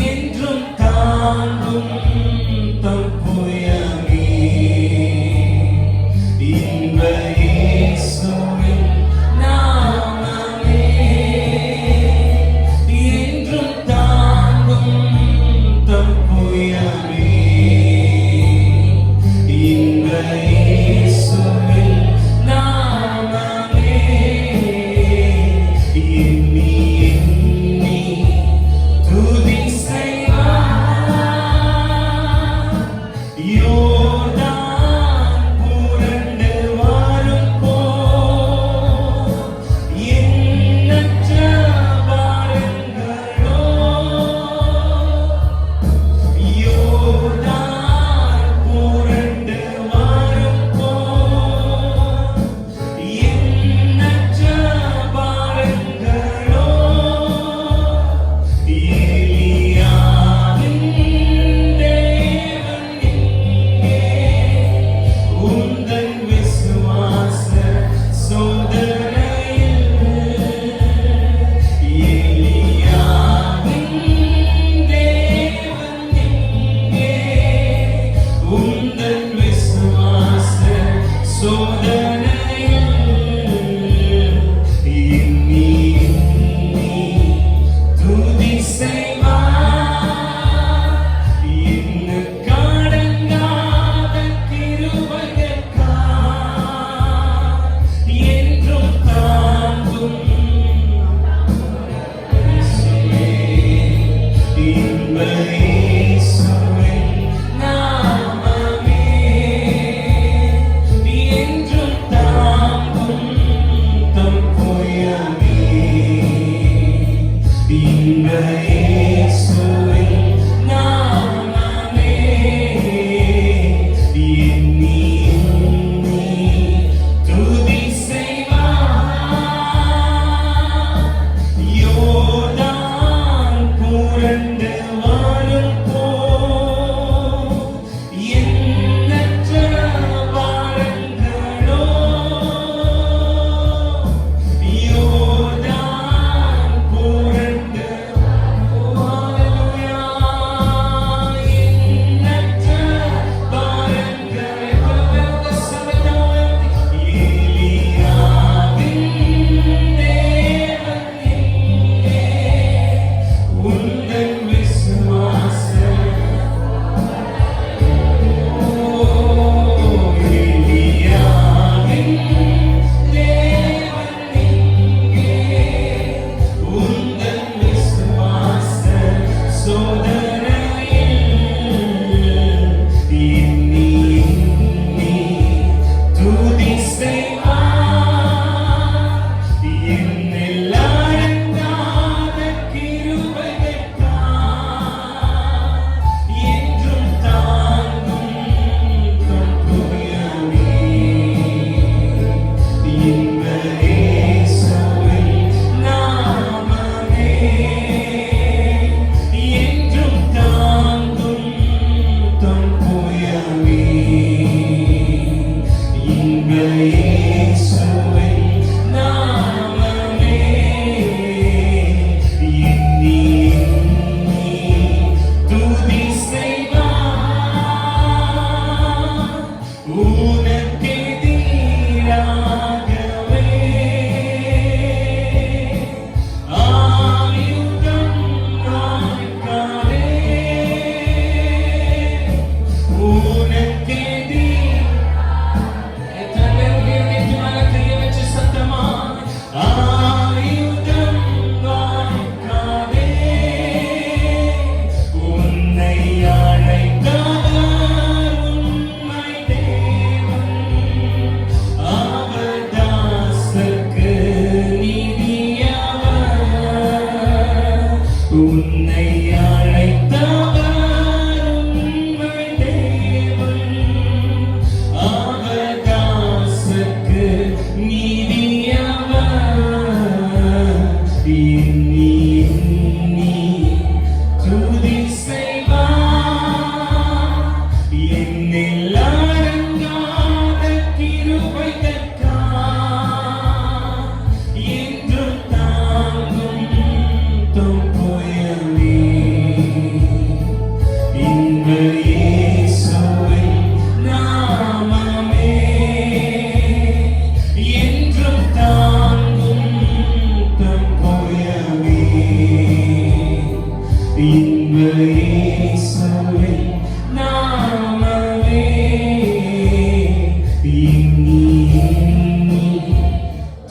என்றும் தாங்கும் தம் புயமே இன்ப இயேசுவின் நாமமே என்றும் தாங்கும் தம் புயமே இன்ப இயேசுவின் நாமமே எண்ணி எண்ணி துதி செய்வார்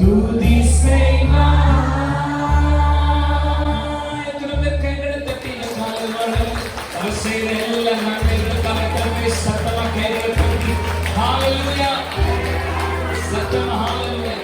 துதி செய்வாய். எத்தனை பேர் கைகளை தட்டி இந்த காலையில அவர் செய்த எல்லா நன்மைகளுக்காக கர்த்தரை சத்தமா கைகளை தட்டி ஹalleluya சத்தமா ஹalleluya.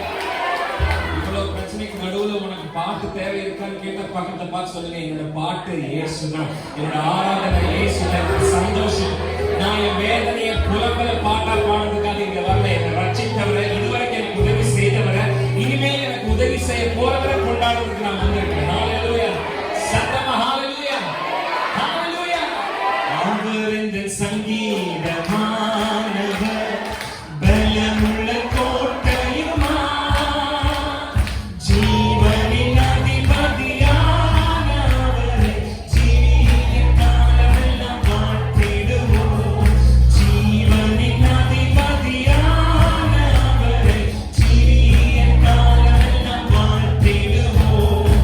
இவ்வளவு பிரச்சனைக்கு நடுவுல உனக்கு பாட்டு தேவை இருக்கான்னு கேட்ட பக்கத்துல பார்த்து சொல்லுங்க, என்னோட பாட்டு இயேசுதான், என்னோட ஆராதனை இயேசுதான், என்னோட சந்தோஷம். நான் என் வேதனையை புலம்பல பாட்டா பாடுறதுக்காக இங்க வரல. என்னை ரட்சித்தவரை, இதுவரைக்கும் எனக்கு உதவி செய்தவரை, இனிமேல் எனக்கு உதவி செய்ய போறவரை கொண்டாடுறதுக்கு நான் வந்திருக்கேன். ஹalleluya சத்தமா ஹalleluya ஹalleluya. அவர் இந்த சங்கீதமானவர் பலமுள்ள கோட்டையுமா, ஜீவனின் அதிபதியானவரை ஜீவிய காலமெல்லாம் வாழ்த்திடுவோம். ஜீவனின் அதிபதியானவரை ஜீவிய காலமெல்லாம் வாழ்த்திடுவோம்.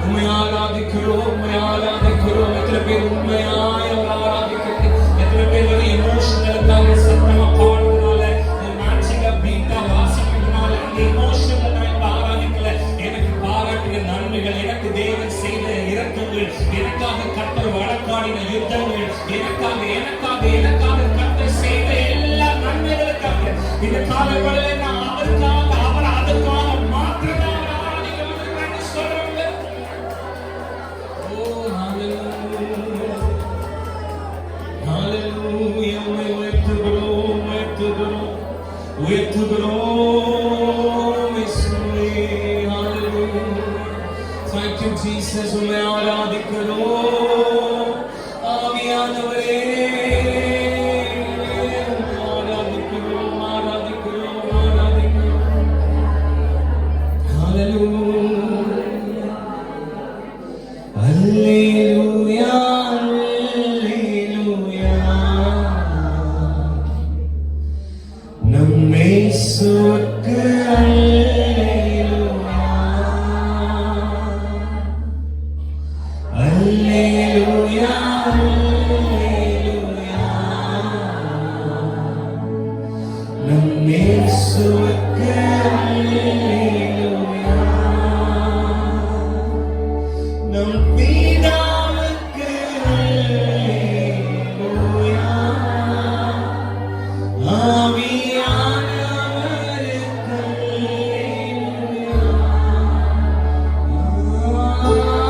உம்மை ஆராதிக்கிறோம், உம்மை ஆராதிக்கிறோம். எத்தனை பேர் உண்மையாய் அவர் ஆராதிக்கிறது? எத்தனை பேர் ஒரு எமோஷனலுக்காக சத்தமா பாடுறதுனால, மேட்சிங்கா பீட்டா வாசிக்கிறதுனால அந்த எமோஷனல் நான் ஆராதிக்கல. எனக்கு பாராட்டின நன்மைகள், எனக்கு தேவன் செய்த இரக்கங்கள், எனக்காக கர்த்தர் வழக்காடின யுத்தங்கள், எனக்காக கர்த்தர் செய்த எல்லா நன்மைகளுக்காக இந்த காலவெளியில நான் அவருக்காக, அவர் அதுக்காக மாத்திரமே ஆராதிக்க வந்திருக்கிறேன்னு சொல்றவங்க. ஓ ஹalleluya, ஹalleluya. உயர்த்துகிறோம், உயர்த்துகிறோம், உயர்த்துகிறோம் இயேசுவே. ஹalleluya. Thank you Jesus. உம்மை ஆராதிக்கிறோம் ஆவியானவரே. ஆராதிக்கிறோம், ஆராதிக்கிறோம், ஆராதிக்கிறோம். ஹalleluya, ஹalleluya, ஹalleluya. நம் இயேசுவுக்கு Hallelujah, hallelujah. Nam Yesuvukke hallelujah. Nam Pidavukku hallelujah. ஆவியானவருக்கு hallelujah.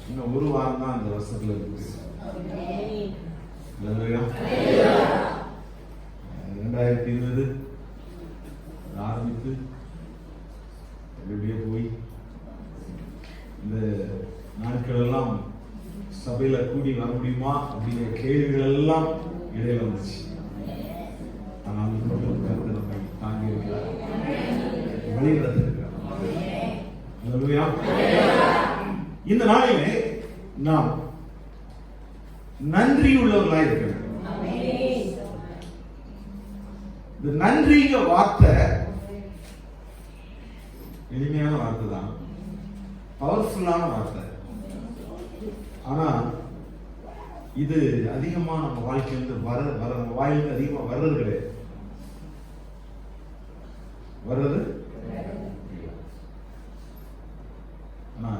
இன்னும் ஒரு வாரம் தான் இந்த வருஷத்துல இருக்கு. 2020 ஆரம்பித்து எப்படியே போய் இந்த நாட்கள் எல்லாம் சபையில கூடி வர முடியுமா அப்படிங்கிற கேள்விகள் எல்லாம் இடையில வந்துச்சு. ஆனால் நம்மை தாங்கி இருக்கிறார், வழிநடத்திருக்கிறார். இந்த நாளிலே நாம் நன்றி உள்ளவர்களாக இருக்க வேண்டும். இந்த நன்றிங்க வார்த்தை எளிமையான வார்த்தை தான், பவர்ஃபுல்லான வார்த்தை. ஆனா இது அதிகமா நம்ம வாழ்க்கையிலிருந்து நம்ம வாயிலிருந்து அதிகமா வர்றது கிடையாது. வர்றது ஆனா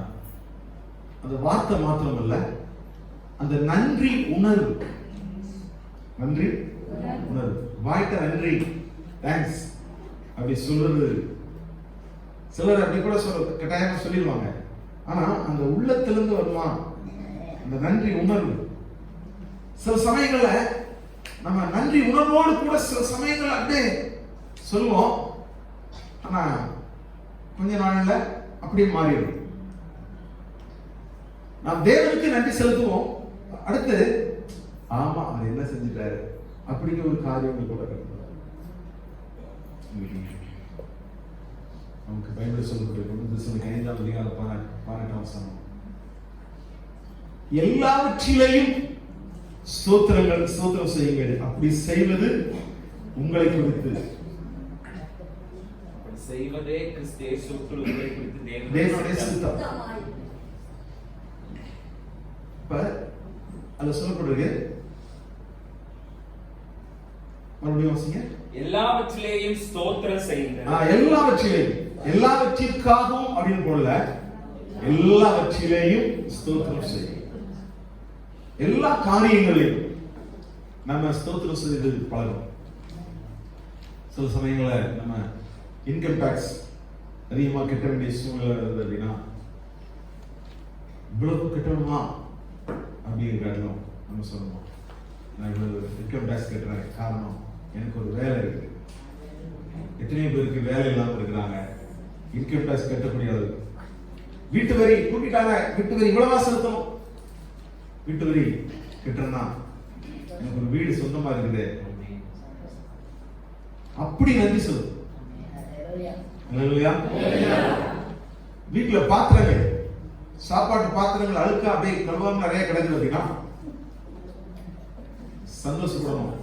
அந்த வார்த்தை மாத்திரமல்ல, அந்த நன்றி உணர்வு. நன்றி உணர்வு, வாய்ட்ட நன்றி, தேங்க்ஸ் அப்படி சொல்றது. சிலர் அப்படி கூட கட்டாயமா சொல்லிடுவாங்க. ஆனா அந்த உள்ளத்திலிருந்து வருமா அந்த நன்றி உணர்வு? சில சமயங்கள்ல நம்ம நன்றி உணர்வோடு கூட சில சமயங்கள் அப்படியே சொல்லுவோம். ஆனா கொஞ்ச நாள்ல அப்படியே மாறிடும். நாம் தேவனுக்கு நன்றி செலுத்துவோம், அடுத்து ஆமா அவர் என்ன செஞ்சுட்டாரு அப்படிங்கிற ஒரு காரியம் கூட நமக்கு பைபிள் சொல்லப்பட்டிருக்கும். 5 எல்லாவற்றிலையும் ஸ்தோத்திரம் செய்யுங்கள், அப்படி செய்வது உங்களை குறித்து. செய்வதே கிறிஸ்து இயேசுவுக்குள் உங்களை குறித்து தேவனுடைய சித்தம். இப்ப அதுல சொல்லப்படுறது மறுபடியும் வாசிங்க. எல்லாவற்றிலேயும் ஸ்தோத்திரம் செய்யுங்கள். எல்லாவற்றிலேயும், எல்லாவற்றிற்காகவும் அப்படின்னு போடல, எல்லாவற்றிலேயும் ஸ்தோத்திரம் செய்யுங்கள். எல்லா காரியங்களையும் நம்ம ஸ்தோத்திரம் செய்து பழகும். சில சமயங்கள நம்ம இன்கம் டாக்ஸ் அதிகமா கட்ட வேண்டிய சூழ்நிலை இருந்தது அப்படின்னா, இவ்வளவு கட்டணுமா அப்படிங்கிறோம் நம்ம சொல்லணும். நான் இவ்வளவு இன்கம் டாக்ஸ் கட்டுறேன், காரணம் எனக்கு ஒரு வேலை இருக்கு. எத்தனையோ பேருக்கு வேலை இல்லாமல் இருக்கிறாங்க, இன்கம் டாக்ஸ் கட்டக்கூடிய அளவு. வீட்டு வரி கூட்டிட்டாங்க, வீட்டு வரி இவ்வளவா செலுத்தணும், வீட்டு வரி கட்டுறேன்னா எனக்கு ஒரு வீடு சொந்தமா இருக்குது, அப்படி நன்றி சொல்லு. வீட்டுல பாத்திரங்கள், சாப்பாட்டு பாத்திரங்கள் அழுக்கா அப்படியே கழுவாம நிறைய கிடைக்குது அப்படின்னா சந்தோஷப்படணும்.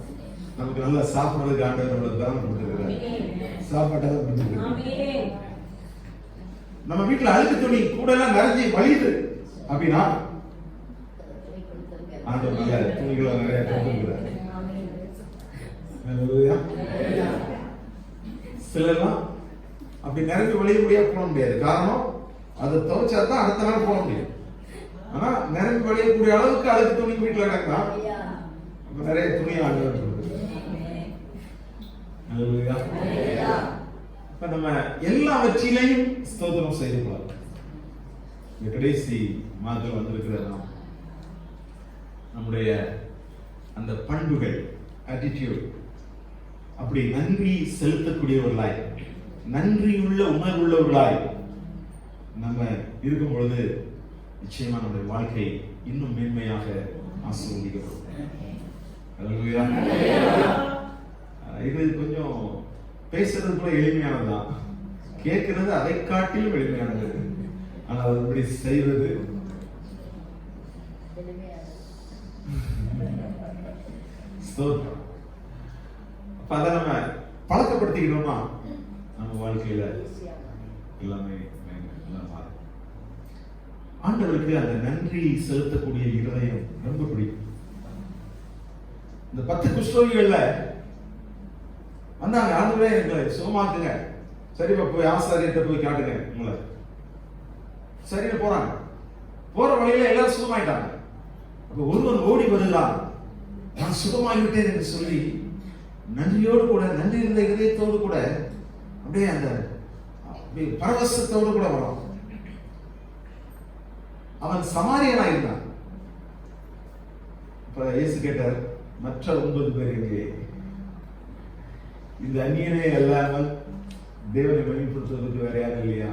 நமக்கு நல்லா சாப்பிடுறதுக்கு ஆண்டவர் நம்மளுக்கு தானம் கொடுத்துருக்காரு, சாப்பாட்டை தான் கொடுத்துருக்காரு. நம்ம வீட்டுல அழுக்கு துணி கூட எல்லாம் நிறைஞ்சி வலியுது அப்படின்னா ஆண்டவர் நல்ல துணிகளை நிறைய கொடுத்துருக்கிறார். சிலர்லாம் அப்படி நிறைய வழிய முடியாது, போட முடியாது. காரணம் அதை துவைச்சா தான் அடுத்த நாள் போட முடியும். ஆனா நிரம்பி வழியக்கூடிய அளவுக்கு அழுக்கு துணி வீட்டுல கிடக்கலாம், நிறைய துணி ஆண்டவர். நம்ம எல்லாவற்றிலையும் ஸ்தோத்திரம் செய்து கொள்ளலாம். கடைசி மாதத்தில் வந்திருக்கிற நம்முடைய அந்த பண்புகள், ஆட்டிடியூட், அப்படி நன்றி செலுத்தக்கூடியவர்களாய், நன்றியுள்ள உணர்வுள்ளவர்களாய் நம்ம இருக்கும் பொழுது நிச்சயமா நம்முடைய வாழ்க்கை இன்னும் மேன்மையாக ஆசீர்வதிக்கப்படும். இது கொஞ்சம் பேசுறது கூட எளிமையானதுதான், கேட்கிறது அதை காட்டிலும் எளிமையானது. ஆனால் அது இப்படி செய்வது அப்ப அதை நம்ம பழக்கப்படுத்திக்கணுமா நம்ம வாழ்க்கையில எல்லாமே மாறும். ஆண்டவருக்கு அந்த நன்றி செலுத்தக்கூடிய இருதயம் ரொம்ப பிடிக்கும். இந்த 10 குஷ்டரோகிகள்ல வந்தாங்க, ஆண்டவரே எங்களை சுகமாக்குங்க, சரிப்பா போய் ஆசாரியர்கிட்ட போய் காட்டுங்க உங்களை. சரின்னு போறாங்க, போற வழியில எல்லாரும் சுகமாயிட்டாங்க. அப்ப ஒருவன் ஓடி வருகிறான், நான் சுகமாகிவிட்டேன் என்று சொல்லி நன்றியோடு கூட, நன்றி இருந்த இதயத்தோடு கூட, அப்படியே அந்த பரவசத்தோடு கூட வரும். அவன் சமாரியனா இருந்தான். இப்ப இயேசு கேட்டார், மற்ற 9 பேர் எங்கே? இந்த அந்நியனே அல்லாமல் தேவனை மகிமைப்படுத்துவதற்கு வேற யாரும் இல்லையா?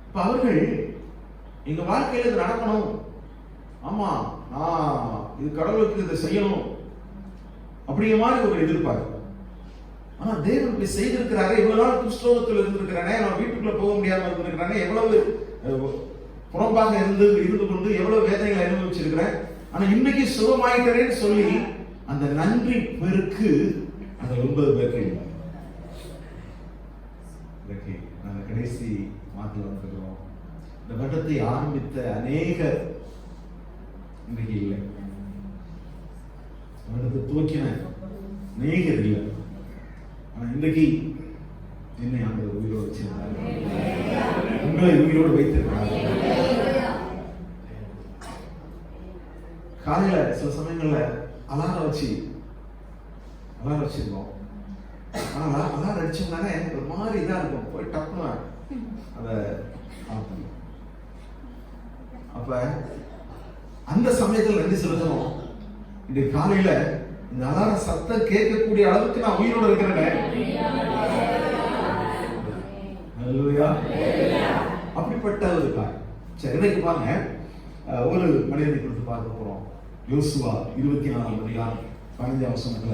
இப்ப அவர்கள் எங்க வாழ்க்கையில இது நடக்கணும், ஆமா நான் இது கடவுளுக்கு இதை செய்யணும் அப்படிங்கிற மாதிரி ஒரு எதிர்பார்ப்பு. ஆனா தேவன் இப்படி செய்திருக்கிறாரு. இவ்வளவு நாள் குஷ்டரோகத்தில் இருந்திருக்கிறானே, நான் வீட்டுக்குள்ள போக முடியாம இருந்திருக்கிறானே, எவ்வளவு புறம்பாக இருந்து கொண்டு எவ்வளவு வேதனைகளை அனுபவிச்சிருக்கிறேன், ஆனா இன்னைக்கு சுகமாயிட்டேன்னு சொல்லி அந்த நன்றி பெருக்கு அந்த 9 பேருக்கு இல்லை. நாங்கள் கடைசி மாதத்தில் வந்துக்கிறோம். இந்த வருடத்தை ஆரம்பித்த அநேகர் இன்றைக்கு இல்லை, வருடத்தை துவக்கின அநேகர் இல்லை. ஆனா இன்றைக்கு என்னை ஆண்டவர் உயிரோடு வச்சிருந்தார், உங்களை உயிரோடு வைத்திருக்கிறார். காலையில சில சமயங்கள்ல அலாரம் வச்சிருக்கோம். ஆனா அலாரம் அடிச்சோம்னாலே ஒரு மாதிரி இதா இருக்கும், போய் டப்புன்னு அதை ஆஃப் பண்ணும். அப்ப அந்த சமயத்தில் நன்றி செலுத்தணும். இன்றைக்கு காலையில இந்த அலாரம் சத்தம் கேட்கக்கூடிய அளவுக்கு நான் உயிரோட இருக்கிறேன். அப்படிப்பட்ட ஒரு காரியம். சரி, இன்னைக்கு பாருங்க, ஒரு மனிதனை குறித்து பார்க்க போறோம். யோசுவா 24ஆம் அதிகாரம் 15ஆம் வசனத்துல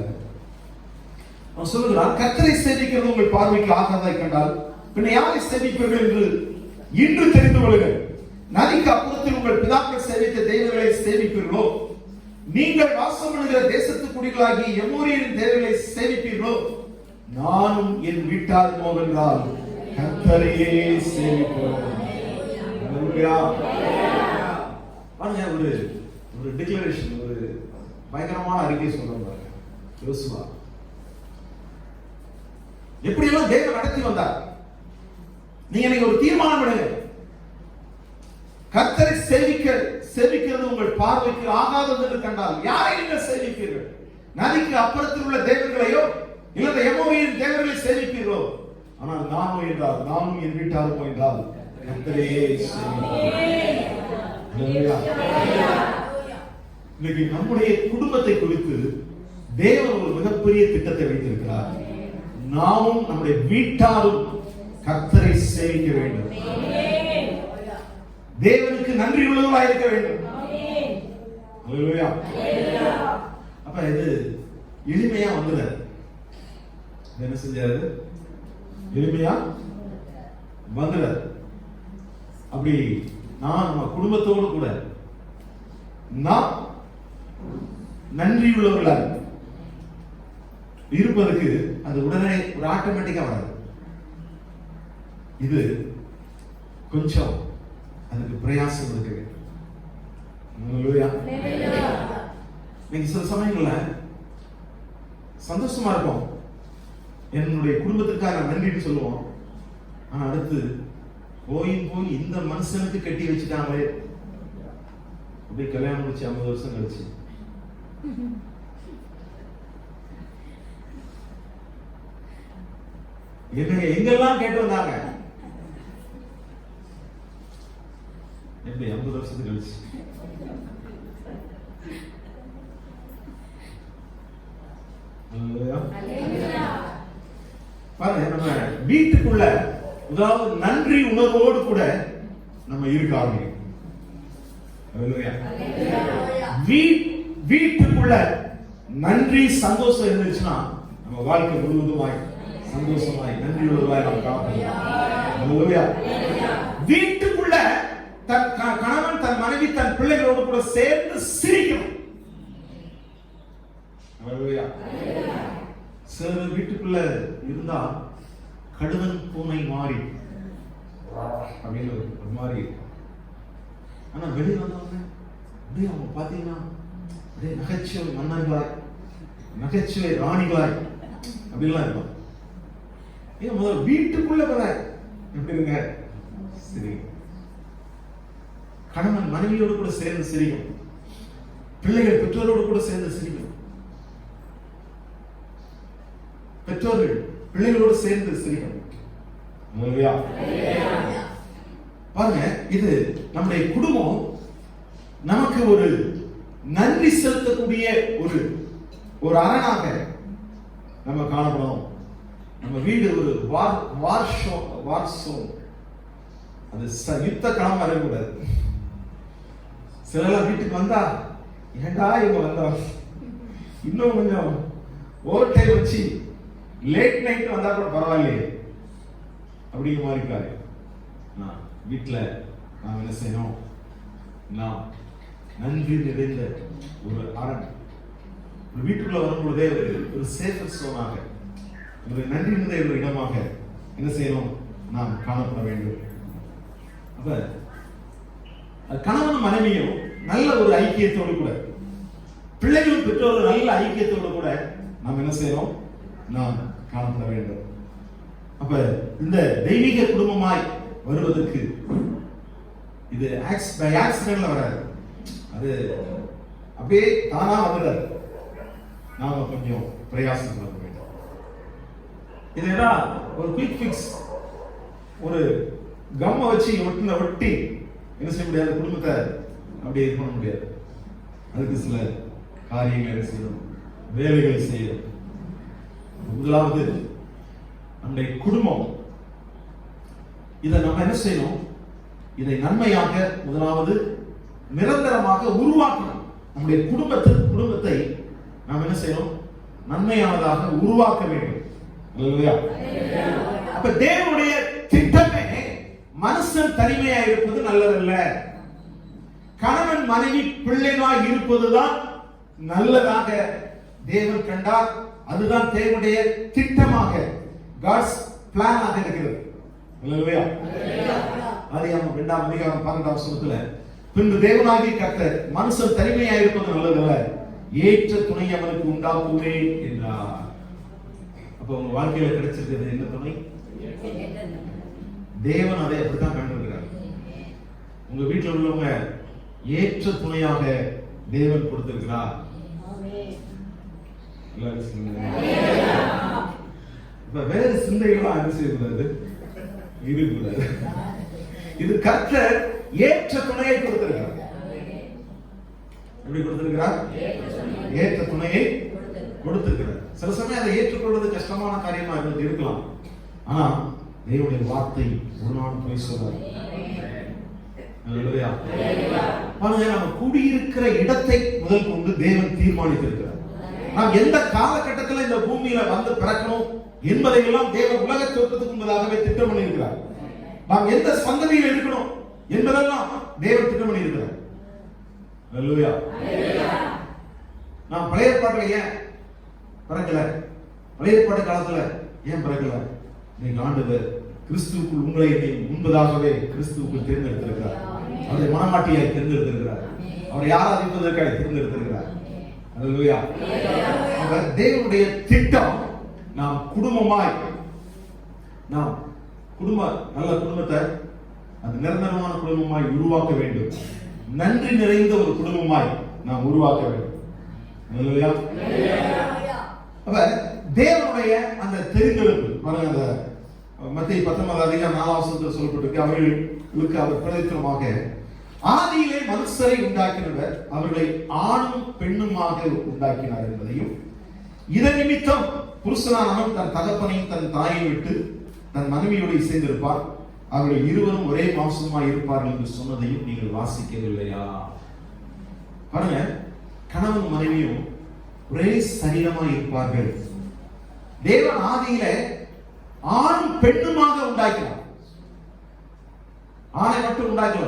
அவன் சொல்லுகிறான், கர்த்தரை சேவிக்கிறது உங்கள் பார்வைக்கு ஆகாததை கண்டால் பின்ன யாரை சேவிப்பீர்கள் என்று இன்று தெரிந்து கொள்ளுங்கள். நதிக்கு அப்புறத்தில் உங்கள் பிதாக்கள் சேவித்த தெய்வங்களை சேவிப்பீர்களோ, நீங்கள் வாசம் பண்ணுகிற தேசத்து குடிகளாகி எமோரியரின் தேவர்களை சேவிப்பீர்களோ, நானும் என் வீட்டாருமோ என்றால் கர்த்தரையே சேவிப்போம். ஒரு டிக்ளரேஷன், ஒரு பயங்கரமான அறிக்கை சொல்றாங்க யோசுவா. எப்படி எல்லாம் தேவன் நடத்தி வந்தார். நீங்க ஒரு தீர்மானம் பண்ணுங்க. கர்த்தரை சேவிக்கிறது உங்கள் பார்வைக்கு ஆகாதது என்று கண்டால் யாரை நீங்கள் சேவிப்பீர்கள்? நதிக்கு அப்புறத்தில் உள்ள தேவர்களையோ இல்ல எமோரியரின் தேவர்களை சேவிப்பீர்களோ? ஆனால் நானும் என்றால், நானும் என் வீட்டாரும் என்றால் கர்த்தரையே சேவிப்போம். இன்னைக்கு நம்முடைய குடும்பத்தை குறித்து தேவன் ஒரு மிகப்பெரிய திட்டத்தை வைத்திருக்கிறார். நாமும் நம்முடைய வீட்டாரும் கர்த்தரை சேவிக்க வேண்டும். தேவனுக்கு நன்றி உள்ளவர்களாக இருக்க வேண்டும். அப்ப இது எளிமையா வந்துட என்ன செஞ்சாரு? எளிமையா வந்துட. அப்படி நான் நம்ம குடும்பத்தோடு கூட நாம் நன்றி உள்ளவர்களாக இருப்பதற்கு அது உடனே ஒரு ஆட்டோமேட்டிக்கா வராது. இது கொஞ்சம் அதுக்கு பிரயாசம் இருக்க வேண்டும். நீங்க சில சமயங்கள்ல சந்தோஷமா இருக்கும், என்னுடைய குடும்பத்திற்காக நன்றின்னு சொல்லுவோம். ஆனா அடுத்து போய் இந்த மனுஷனுக்கு கட்டி வச்சுட்டாங்களே, அப்படியே கல்யாணம் முடிச்சு 50 வருஷம் கழிச்சு எங்கெல்லாம் கேட்டு வந்தாங்க, எப்படி 50 வருஷத்துக்கு கழிச்சு பாருங்க. நம்ம வீட்டுக்குள்ள அதாவது நன்றி உணர்வோடு கூட நம்ம இருக்க ஆரம்பிக்கும். வீட்டுக்குள்ள நன்றி சந்தோஷம் இருந்துச்சுன்னா நம்ம வாழ்க்கை முழுவதுமாய் சந்தோஷமாய் நன்றி உள்ளவர்களாய் நாம் காணலாம். வீட்டுக்குள்ள தன் கணவன் தன் மனைவி தன் பிள்ளைகளோடு கூட சேர்ந்து சிரிக்கணும். சில வீட்டுக்குள்ள இருந்தா கடுவன் பூனை மாறி அப்படின்னு ஒரு மாதிரி. ஆனா வெளியே வந்தவங்க அப்படியே அவங்க பாத்தீங்கன்னா அப்படியே நகைச்சுவை மன்னர்களாய் நகைச்சுவை ராணிகளாய் அப்படின்லாம் இருக்கும். ஏன் முதல்ல வீட்டுக்குள்ள போல எப்படி இருங்க சரி. கணவன் மனைவியோடு கூட சேர்ந்து சிரிக்கும், பிள்ளைகள் பெற்றோரோடு கூட சேர்ந்து சிரிக்கும், பெற்றோர்கள் பிள்ளைகளோடு சேர்ந்து சிரிக்கும். பாருங்க, இது நம்முடைய குடும்பம் நமக்கு ஒரு நன்றி செலுத்தக்கூடிய ஒரு அரணாக நம்ம காணப்படும். நம்ம வீடு ஒரு வார் சோன், அது யுத்த களமா இருக்கக்கூடாது. சிலர் வீட்டுக்கு வந்தா ஏண்டா இவங்க வந்தா இன்னும் கொஞ்சம் ஓவர் டைம் வச்சு லேட் நைட் வந்தா கூட பரவாயில்லையே அப்படிங்கிற மாதிரி இருக்காரு. நான் வீட்டுல நாம் என்ன செய்யணும்? நாம் நன்றி நிறைந்த ஒரு அரண், ஒரு வீட்டுக்குள்ள வரும்பொழுதே ஒரு சேஃபர் சோனாக, ஒரு நன்றி நிறைந்த ஒரு இடமாக என்ன செய்யணும்? நாம் காணப்பட வேண்டும். அப்ப கணவன் மனைவியும் நல்ல ஒரு ஐக்கியத்தோடு கூட, பிள்ளைகளும் பெற்றோர்கள் நல்ல ஐக்கியத்தோடு கூட நாம் என்ன செய்யணும்? நாம் காணப்பட வேண்டும். அப்ப இந்த தெய்வீக குடும்பமாய் வருவதற்கு இது பை ஆக்சிடென்ட்ல வராது. அது அப்படியே தானா வந்துடாது, நாம கொஞ்சம் பிரயாசம் பண்ண வேண்டும். இது என்ன ஒரு குயிக் பிக்ஸ், ஒரு கம்மை வச்சு ஒட்டி என்ன செய்ய முடியாது, குடும்பத்தை அப்படியே இது பண்ண முடியாது. அதுக்கு சில காரியங்களை செய்யணும், வேலைகளை செய்யணும். முதலாவது நம்முடைய குடும்பம், இதை நம்ம என்ன செய்யணும், இதை நன்மையாக முதலாவது நிரந்தரமாக உருவாக்கணும். நம்முடைய குடும்பத்தை நாம் என்ன செய்யணும், நன்மையானதாக உருவாக்க வேண்டும். அப்ப தேவனுடைய திட்டமே மனுஷன் தனிமையா இருப்பது நல்லதல்ல, கணவன் மனைவி பிள்ளைகளாய் இருப்பதுதான் நல்லதாக தேவன் கண்டார். அதுதான் தேவனுடைய திட்டமாக, காட்ஸ் பிளானாக இருக்கிறது. அல்லேலூயா. ஆதியாகமம் 2ஆம் அதிகாரம் 12ஆம் வசனத்துல, பின்பு தேவனாகிய கர்த்தர் மனுஷன் தனிமையா இருப்பது நல்லதல்ல, ஏற்ற துணை அவனுக்கு உண்டாக்குவேன் என்றார். அப்ப உங்க வாழ்க்கையில கிடைச்சிருக்கிறது என்ன துணை? தேவன் அதை அப்படித்தான் கண்டிருக்கிறார். உங்க வீட்டில் உள்ளவங்க ஏற்ற துணையாக தேவன் கொடுத்திருக்கிறார். இப்ப வேற சிந்தைகளாம் என்ன செய்யக்கூடாது, இருக்கக்கூடாது. இது கர்த்தர் ஏற்ற துணையை கொடுத்திருக்கிறார். எப்படி கொடுத்திருக்கிறார்? ஏற்ற துணையை கொடுத்திருக்கிறார். சில சமயம் அதை ஏற்றுக்கொள்வது கஷ்டமான காரியமா இருக்கலாம். ஆனா தேவனுடைய வார்த்தை ஒரு நாள் போய் சொல்லாது. பாருங்க, நம்ம குடியிருக்கிற இடத்தை முதல் கொண்டு தேவன் தீர்மானித்திருக்கிறார். நாம் எந்த காலகட்டத்தில் இந்த பூமியில வந்து பிறக்கணும் என்பதை எல்லாம் தேவன் உலக தோற்றத்துக்கு முன்பதாகவே திட்டம் பண்ணியிருக்கிறார். நாம் எந்த சந்ததியில் இருக்கணும் என்பதெல்லாம் தேவன் திட்டம் பண்ணியிருக்கிறார். அல்லேலூயா. நாம் பழைய ஏற்பாட்டில் ஏன் பிறக்கல, பழைய ஏற்பாட்டு காலத்துல ஏன் பிறக்கல? நீங்க ஆண்டவர் கிறிஸ்துவுக்குள் உங்களை முன்பதாகவே கிறிஸ்துவுக்குள் தேர்ந்தெடுத்திருக்கிறார். அவரை மனமாட்டியாய் தேர்ந்தெடுத்திருக்கிறார். அவரை ஆராதிப்பதற்காக தேர்ந்தெடுத்திருக்கிறார். அல்லேலூயா. தேவனுடைய திட்டம் நாம் குடும்பமாய், நாம் நல்ல குடும்பத்தை அது நிரந்தரமான குடும்பமாய் உருவாக்க வேண்டும். நன்றி நிறைந்த ஒரு குடும்பமாய் நாம் உருவாக்க வேண்டும். அல்லேலூயா. அப்ப தேவனுடைய அந்த தெரிந்தெடுப்பு பாருங்க, அந்த மத்தேயு 19 அதிகாரம் 4ஆம் வசனத்தில் சொல்லப்பட்டிருக்கு, அவர்களுக்கு அவர் பிரதித்திரமாக ஆதியிலே மனுஷரை உண்டாக்கினவர் அவர்களை ஆணும் பெண்ணுமாக உண்டாக்கினார் என்பதையும், இதன் நிமித்தம் புருஷனானவன் தன் தகப்பனையும் தன் தாயை விட்டு தன் மனைவியோடு இசைந்திருப்பார், அவர்கள் இருவரும் ஒரே மாம்சமாய் இருப்பார்கள் என்று சொன்னதையும் நீங்கள் வாசிக்கவில்லையா? பாருங்க, கணவன் மனைவியும் ஒரே சரீரமாய் இருப்பார்கள். தேவன் ஆதியில ஆணும் பெண்ணுமாக உண்டாக்கினார். ஆணை மட்டும் உண்டாக்கல,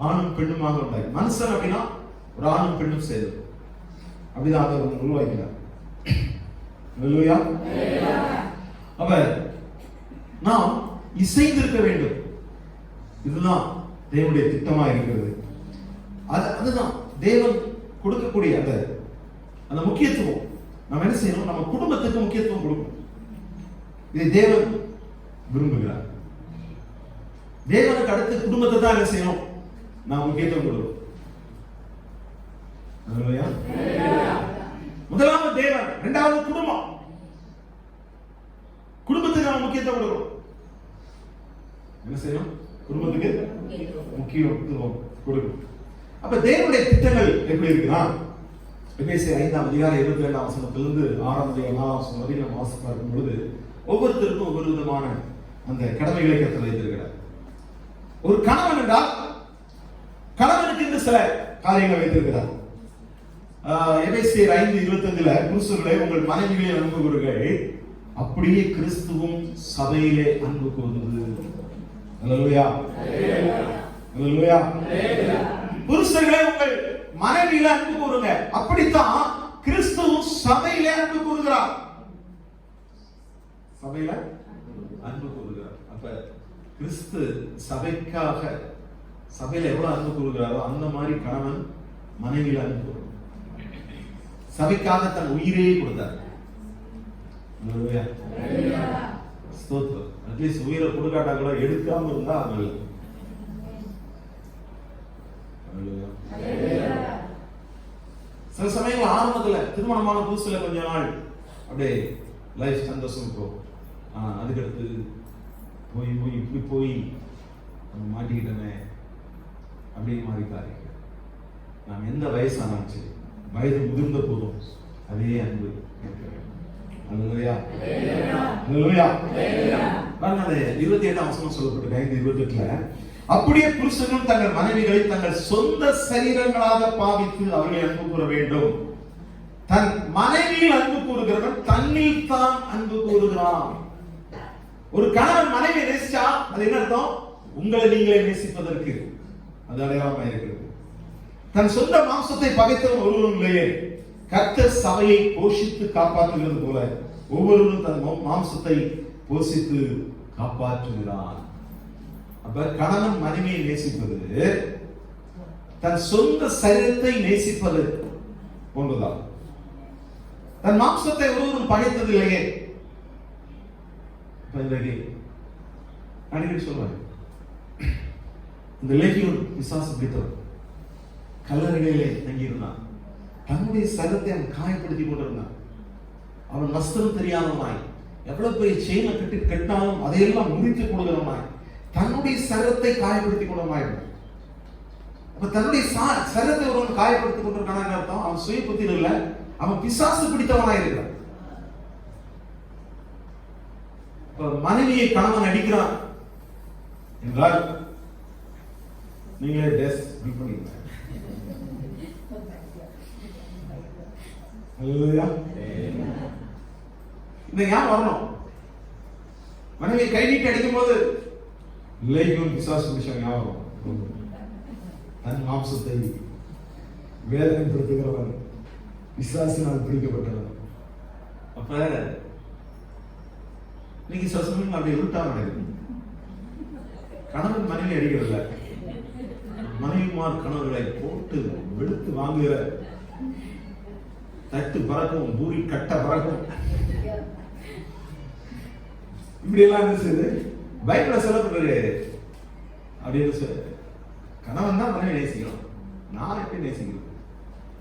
ஆணும் பெண்ணுமாக உண்டாக்கி. மனுஷன் அப்படின்னா ஒரு ஆணும் பெண்ணும் சேர்ந்து அப்படிதான் அதை உருவாக்கினார். அப்ப நாம் இசைந்திருக்க வேண்டும். இதுதான் தேவனுடைய திட்டமா இருக்கிறது. அதுதான் தேவன் கொடுக்கக்கூடிய அந்த முக்கியத்துவம். நம்ம என்ன செய்யணும், நம்ம குடும்பத்துக்கு முக்கியத்துவம் கொடுக்கணும். இதை தேவன் விரும்புகிறார். தேவனுக்கு அடுத்து குடும்பத்தை தான் என்ன செய்யணும், நாம் முக்கியத்துவம் கொடுக்கணும். முதலாவது தேவன், இரண்டாவது குடும்பம். குடும்பத்துக்கு நாம் முக்கியத்துவம் கொடுக்கணும். என்ன செய்யணும், குடும்பத்துக்கு முக்கியத்துவம் கொடுக்கணும். அப்ப தேவனுடைய திட்டங்கள் எப்படி இருக்குன்னா, எபேசியர் 5ஆம் அதிகாரம் 22ஆம் வசனத்திலிருந்து 6ஆம் அதிகாரம் 4ஆம் வசனம் வரை நாம் வாசித்து பார்க்கும் பொழுது ஒவ்வொருத்தருக்கும் ஒவ்வொரு விதமான அந்த கடமைகளை கர்த்தர் வைத்திருக்கிறார். ஒரு கணவன் என்றால் கணவனுக்கு இந்த சில காரியங்களை வைத்திருக்கிறார். எபேசியர் 5:25 புருஷர்களே உங்கள் மனைவிகளை அன்பு கூறுங்கள், அப்படியே கிறிஸ்துவும் சபையிலே அன்பு கூர்ந்தது. அல்லேலூயா. அல்லேலூயா. புருஷர்களே உங்கள் மனைவியில அன்பு கூறுங்க, அப்படித்தான் கிறிஸ்துவும் சபையிலே அன்பு கூறுகிறார். சபையில அன்பு கூறுகிறார். அப்ப கிறிஸ்து சபைக்காக சபையில எவ்வளவு அன்பு கூறுகிறாரோ அந்த மாதிரி கணவன் மனைவியில அன்பு கூறுகிறார். சபைக்காக தன் உயிரையே கொடுத்தார். ஸ்தோத்திரம். அட்லீஸ்ட் உயிரை கொடுக்காட்டா கூட எடுக்காம இருந்தா அது சில சமயங்கள் ஆரம்பத்துல திருமணமான புதுசுல கொஞ்ச நாள் அப்படியே லைஃப் சந்தோஷம் இருக்கும். அதுக்கடுத்து போய் போய் இப்படி போய் நம்ம மாட்டிக்கிட்டோமே அப்படின்னு மாறிக்காரு. நாம் எந்த வயசானாலும் சரி, வயது முதிர்ந்த போதும் அதே அன்பு இருக்கிறது. அல்லேலூயா, அல்லேலூயா. பாருங்க, அந்த 28ஆம் வசனம் சொல்லப்பட்டிருக்கு, 5:28. அப்படியே புருஷனும் தங்கள் மனைவிகளை தங்கள் சொந்த சரீரங்களாக பாவித்து அவர்களை அன்பு கூற வேண்டும். தன் மனைவியில் அன்பு கூறுகிறவன் தன்னில் தான் அன்பு கூறுகிறான். ஒரு கணவன் மனைவியை நேசிச்சா அது என்ன அர்த்தம்? உங்களை நீங்களே நேசிப்பதற்கு அது அடையாளமாக இருக்கிறது. தன் சொந்த மாம்சத்தை பகைத்தவன் ஒருவரும் இல்லையே. கர்த்தர் சபையை போஷித்து காப்பாற்றுகிறது போல ஒவ்வொருவரும் தன் மாம்சத்தை போஷித்து காப்பாற்றுகிறான். அப்ப கணவன் மனைவியை நேசிப்பது தன் சொந்த சரீரத்தை நேசிப்பது போன்றுதான். தன் மாம்சத்தை ஒருவரும் பகைத்ததில்லையே. அடிக்கடி சொல்றாரு, இந்த லேகியோன் பிசாசு பிடித்தவன் கல்லறைகளிலே தங்கியிருந்தான். தன்னுடைய சரீரத்தை அவன் காயப்படுத்தி கொண்டிருந்தான். அவன் வஸ்திரம் தெரியாதவனாய், எவ்வளவு பெரிய செயினை கட்டினாலும் அதையெல்லாம் முறித்து கொடுக்கிறவனாய், தன்னுடைய சரீரத்தை காயப்படுத்தி கொண்டவனாய். அப்ப தன்னுடைய சரீரத்தை ஒருவன் காயப்படுத்தி கொண்டிருக்கான அர்த்தம் அவன் சுய புத்தியில் இல்ல, அவன் பிசாசு பிடித்தவனாய் இருக்கிறான். மனைவியை கணவன் அடிக்கிறான் என்றால் நீங்களே டெஸ் பண்ணிருங்க. இந்த ஞாபகம் வரணும். மனைவியை கை நீட்டி அடிக்கும் போது லேகியோன் பிசாசு பிடிச்ச ஞாபகம். தன் மாம்சத்தை வேதனைப்படுத்துகிறவன், பிசாசினால் பிடிக்கப்பட்டவன். அப்ப நீங்க சில சமயம் அப்படி உருட்டா நடக்குது. கணவன் மனைவி அடிக்கிறதில்ல, மனைவிமார் கணவர்களை போட்டு வெளுத்து வாங்குகிற தட்டு பறக்கும், பூரி கட்ட பறக்கும். இப்படி எல்லாம் இருந்துச்சு. பைபிள்ல சொல்லப்படுறது அப்படின்னு சொல்லு, கணவன் தான் மனைவி நேசிக்கணும், நான் எப்படி நேசிக்கிறேன்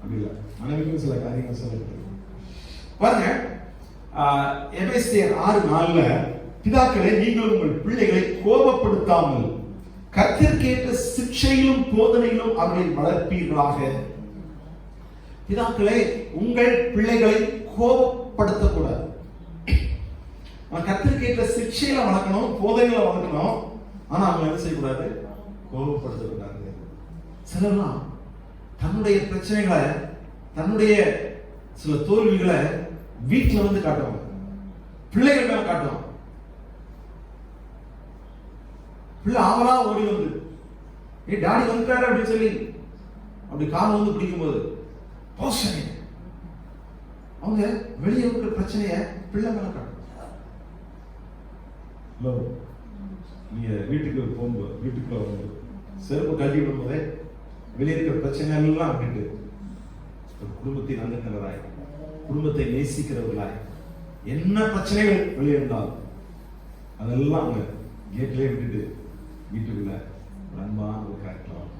அப்படி இல்லை. மனைவிக்கும் சில காரியங்கள் சொல்லப்படுது. பாருங்க, எபேசியர் 6:4 பிதாக்களே நீங்கள் உங்கள் பிள்ளைகளை கோபப்படுத்தாமல் கர்த்தருக்கேற்ற சிக்ஷையிலும் போதனையிலும் அவர்களை வளர்ப்பீர்களாக. பிதாக்களே உங்கள் பிள்ளைகளை கோபப்படுத்தக்கூடாது. கர்த்தருக்கேற்ற சிக்ஷையில வளர்க்கணும், போதனையில வளர்க்கணும். ஆனா அவங்க என்ன செய்யக்கூடாது? கோபப்படுத்தக்கூடாது. சிலர்லாம் தன்னுடைய பிரச்சனைகளை, தன்னுடைய சில தோல்விகளை வீட்டுல வந்து காட்டுவாங்க, பிள்ளைகள் மேல காட்டுவாங்க. பிள்ளை ஆவலா ஓடி வந்து டாடி வந்துட்டாரு அப்படின்னு சொல்லி அப்படி காலம் வந்து பிடிக்கும் போது அவங்க வெளியே இருக்கிற பிரச்சனைய பிள்ளை மேல காட்டும். நீங்க வீட்டுக்கு போகும்போது, வீட்டுக்குள்ள வரும்போது செருப்பு கட்டி விடும் போதே வெளியே இருக்கிற பிரச்சனை எல்லாம் அப்படின்ட்டு ஒரு குடும்பத்தை நல்லவராய், குடும்பத்தை நேசிக்கிறவர்களாய், என்ன பிரச்சனைகள் வெளியே இருந்தாலும் அதெல்லாம் அவங்க கேட்லயே விட்டுட்டு வீட்டுக்குள்ள அன்பான ஒரு காட்டலாம்.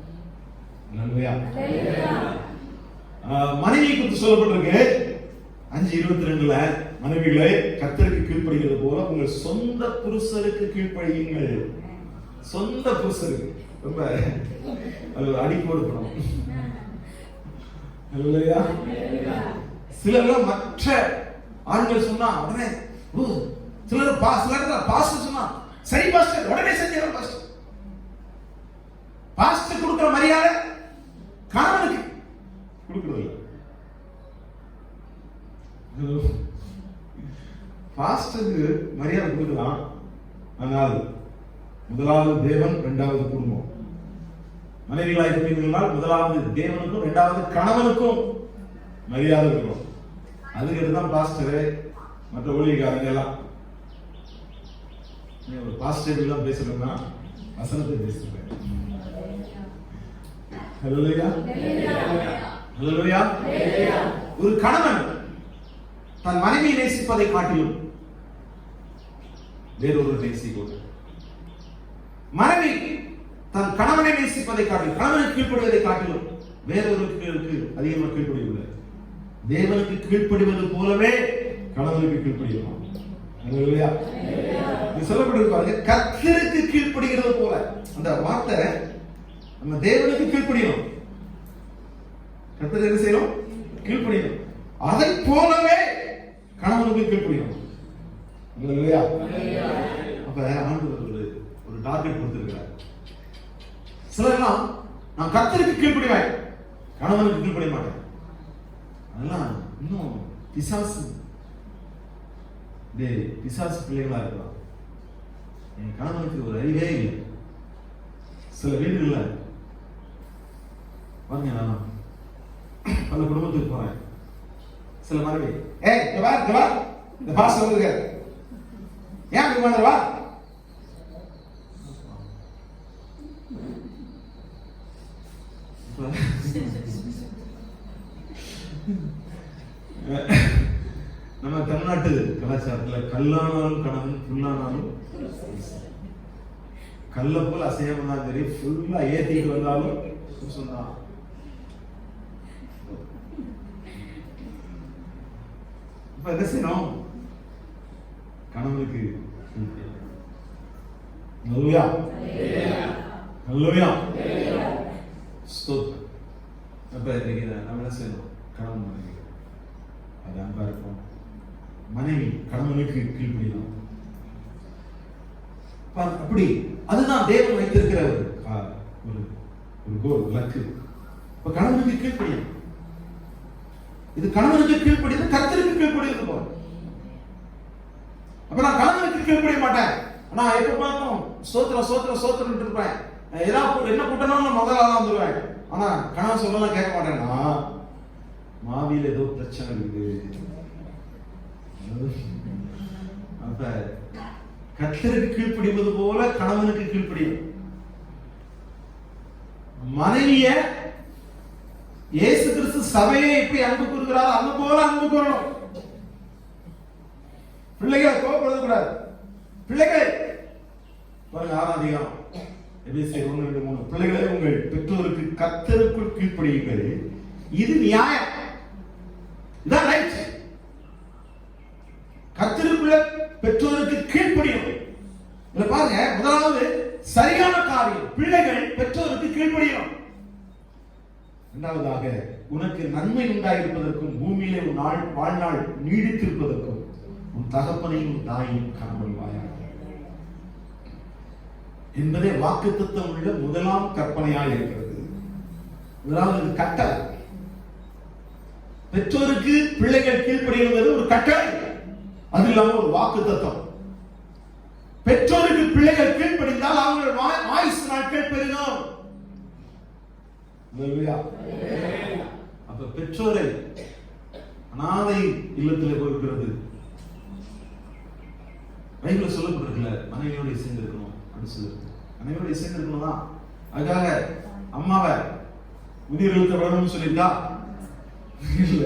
மனைவி குறித்து சொல்லப்பட்டிருக்கு 5:22 மனைவிகளை கர்த்தருக்கு கீழ்ப்படிகிறது போல உங்கள் சொந்த புருஷருக்கு கீழ்ப்படியுங்கள். சொந்த புருஷருக்கு ரொம்ப அடிப்போடு படம் இல்லையா? சிலர் மற்ற ஆண்கள் சொன்னா உடனே, சிலர் பாஸ்டர் சொன்னா சரி பாஸ்டர் உடனே செஞ்சிடலாம். பாஸ்டர் பாஸ்டர் கொடுக்கிற மரியாதை கணவனுக்கு கொடுக்கிறது. பாஸ்டருக்கு மரியாதை கொடுக்கலாம், ஆனால் முதலாவது தேவன், இரண்டாவது குடும்பம். மனைவிகளாக இருப்பீர்கள், முதலாவது தேவனுக்கும் இரண்டாவது கணவனுக்கும் மரியாதை கொடுக்கணும். அதுக்கு தான் பாஸ்டரு மற்ற ஊழியக்காரங்க எல்லாம். ஒரு பாஸ்டர் எல்லாம் பேசணும்னா வசனத்தை பேசுறேன். ஒரு கணவன் தன் மனைவியை நேசிப்பதை காட்டிலும் வேறொரு நேசிக்கொண்டு, மனைவி தன் கணவனை நேசிப்பதை காட்டிலும், கணவனை கீழ்ப்படுவதை காட்டிலும் வேறொருக்கு அதிகமாக கீழ்ப்படியவில்லை. தேவனுக்கு கீழ்ப்படிவது போலவே கணவனுக்கு கீழ்ப்படியணும். அல்லேலூயா. இது சொல்லப்படுது பாருங்க, கர்த்தருக்கு கீழ்ப்படிகிறது போல. அந்த வார்த்தை நம்ம தேவனுக்கு கீழ்ப்படியணும். கர்த்தருக்கு என்ன செய்யணும்? கீழ்ப்படியணும். அதை போலவே கணவனுக்கு கீழ்ப்படியணும். அல்லேலூயா. அப்ப ஆண்டவர் ஒரு டார்கெட் கொடுத்திருக்கிறார். சிலர்லாம் நான் கர்த்தருக்கு கீழ்ப்படிவேன், கணவனுக்கு கீழ்ப்படிய மாட்டேன். அதெல்லாம் இன்னும் பிசாசு பிள்ளைகளா இருக்கலாம். என் கணவனுக்கு ஒரு அறிவே இல்லை. சில வீடுகள்ல பாருங்க, நான் பல குடும்பத்துக்கு போறேன். சில மனைவி இந்த பாஸ் வந்து ஏன் அப்படி பண்ணுவா, நம்ம தமிழ்நாட்டு கலாச்சாரத்துல கல்லானாலும் கணவன், புல்லானாலும் கல்ல போல அசையாம தான் சரி, ஃபுல்லா ஏத்திட்டு வந்தாலும் சொன்னான். இப்ப என்ன செய்யணும்? கணவனுக்கு அல்லேலூயா, அல்லேலூயா, ஸ்தோத்திரம். அப்ப இன்னைக்கு நம்ம என்ன செய்யணும்? கணவன் மனைவி அது அன்பா இருக்கும். மனைவி கணவனுக்கு கீழ்ப்படியணும். அப்படி அதுதான் தேவன் வைத்திருக்கிற ஒரு கோல், இலக்கு. இப்ப கணவனுக்கு கீழ்ப்படியணும். இது கணவனுக்கு கீழ்ப்படியது கர்த்தருக்கு கீழ்ப்படியது போல. அப்ப நான் கணவனுக்கு கீழ்ப்படிய மாட்டேன், நான் எப்ப பார்த்தும் சோத்திரம் சோத்திரம் சோத்திரம் இருப்பேன், ஏதாவது என்ன கூட்டணும் முதல்ல தான் வந்துருவேன். ஆனா கணவன் சொல்லலாம் கேட்க மாட்டேன்னா மாவியில் ஏதோ பிரச்சனை இருக்கு. அப்ப கர்த்தருக்கு கீழ்ப்படிவது போல கணவனுக்கு கீழ்ப்படியும். மனைவிய இயேசு கிறிஸ்து சபையை எப்படி அன்பு கூறுகிறார் அது போல அன்பு கூறணும். பிள்ளைகளை கோபப்படுத்தக்கூடாது. பிள்ளைகள் பாருங்க, 6ஆம் அதிகாரம் எபேசியர் 1-2-3. பிள்ளைகளே உங்கள் பெற்றோருக்கு கர்த்தருக்குள் கீழ்ப்படியுங்கள், இது நியாயம், இதான் ரைட். கர்த்தருக்குள்ள பெற்றோருக்கு கீழ்ப்படியும். இதுல பாருங்க, முதலாவது சரியான காரியம், பிள்ளைகள் பெற்றோருக்கு கீழ்ப்படியும். இரண்டாவதாக, உனக்கு நன்மை உண்டாயிருப்பதற்கும் பூமியிலே உன் வாழ்நாள் நீடித்திருப்பதற்கும் உன் தகப்பனையும் தாயையும் கனப்படுவாயாக என்பதே வாக்குத்தத்தம் உள்ள முதலாம் கற்பனையாக இருக்கிறது. முதலாவது கட்டளை. பெற்றோருக்கு பிள்ளைகள் கீழ்ப்படிவது ஒரு கட்டளை, அது இல்லாம ஒரு வாக்குத்தத்தம். பெற்றோருக்கு பிள்ளைகள் கீழ்ப்படிந்தால் அவர்கள் ஆயுசு நாட்கள் பெருகும். அப்ப பெற்றோரை அனாதை இல்லத்திலே போயிருக்கிறது பைபிள்ல சொல்லப்பட்டிருக்கல, மனைவியோட சேர்ந்திருக்கணும் அப்படின்னு சொல்லிருக்கு. மனைவியோட சேர்ந்திருக்கணும் தான். அதுக்காக அம்மாவை முதிர் இழுத்த வரணும்னு சொல்லியிருக்கா இல்ல.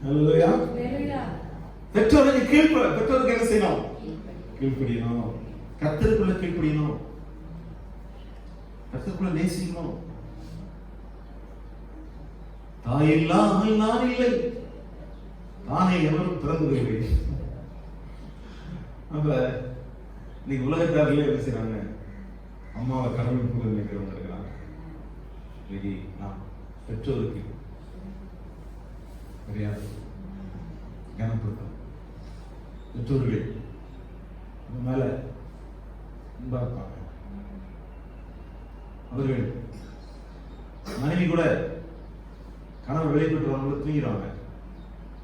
அல்லேலூயா. பெற்றோருக்கு பெற்றோருக்கு என்ன செய்யணும்? கீழ்ப்படியணும். கர்த்தருக்குள்ள கீழ்ப்படியணும், கர்த்தருக்குள்ள நேசிக்கணும். தாயில்லாமல் நான் இல்லை, தானே எவரும் பிறந்ததில்லை. அப்ப இன்னைக்கு உலகத்தாரிலே என்ன செய்யறாங்க? அம்மாவை கடவுள் கூட நினைக்கிறவங்க இருக்கிறாங்க. இன்னைக்கு நான் பெற்றோருக்கு மரியாதை கனப்படுத்தும். பெற்றோர்கள் மேல அன்பா இருப்பாங்க. அவர்கள் மனைவி கூட கணவர் வெளிப்பட்டு வரவங்க தூங்கிடுவாங்க.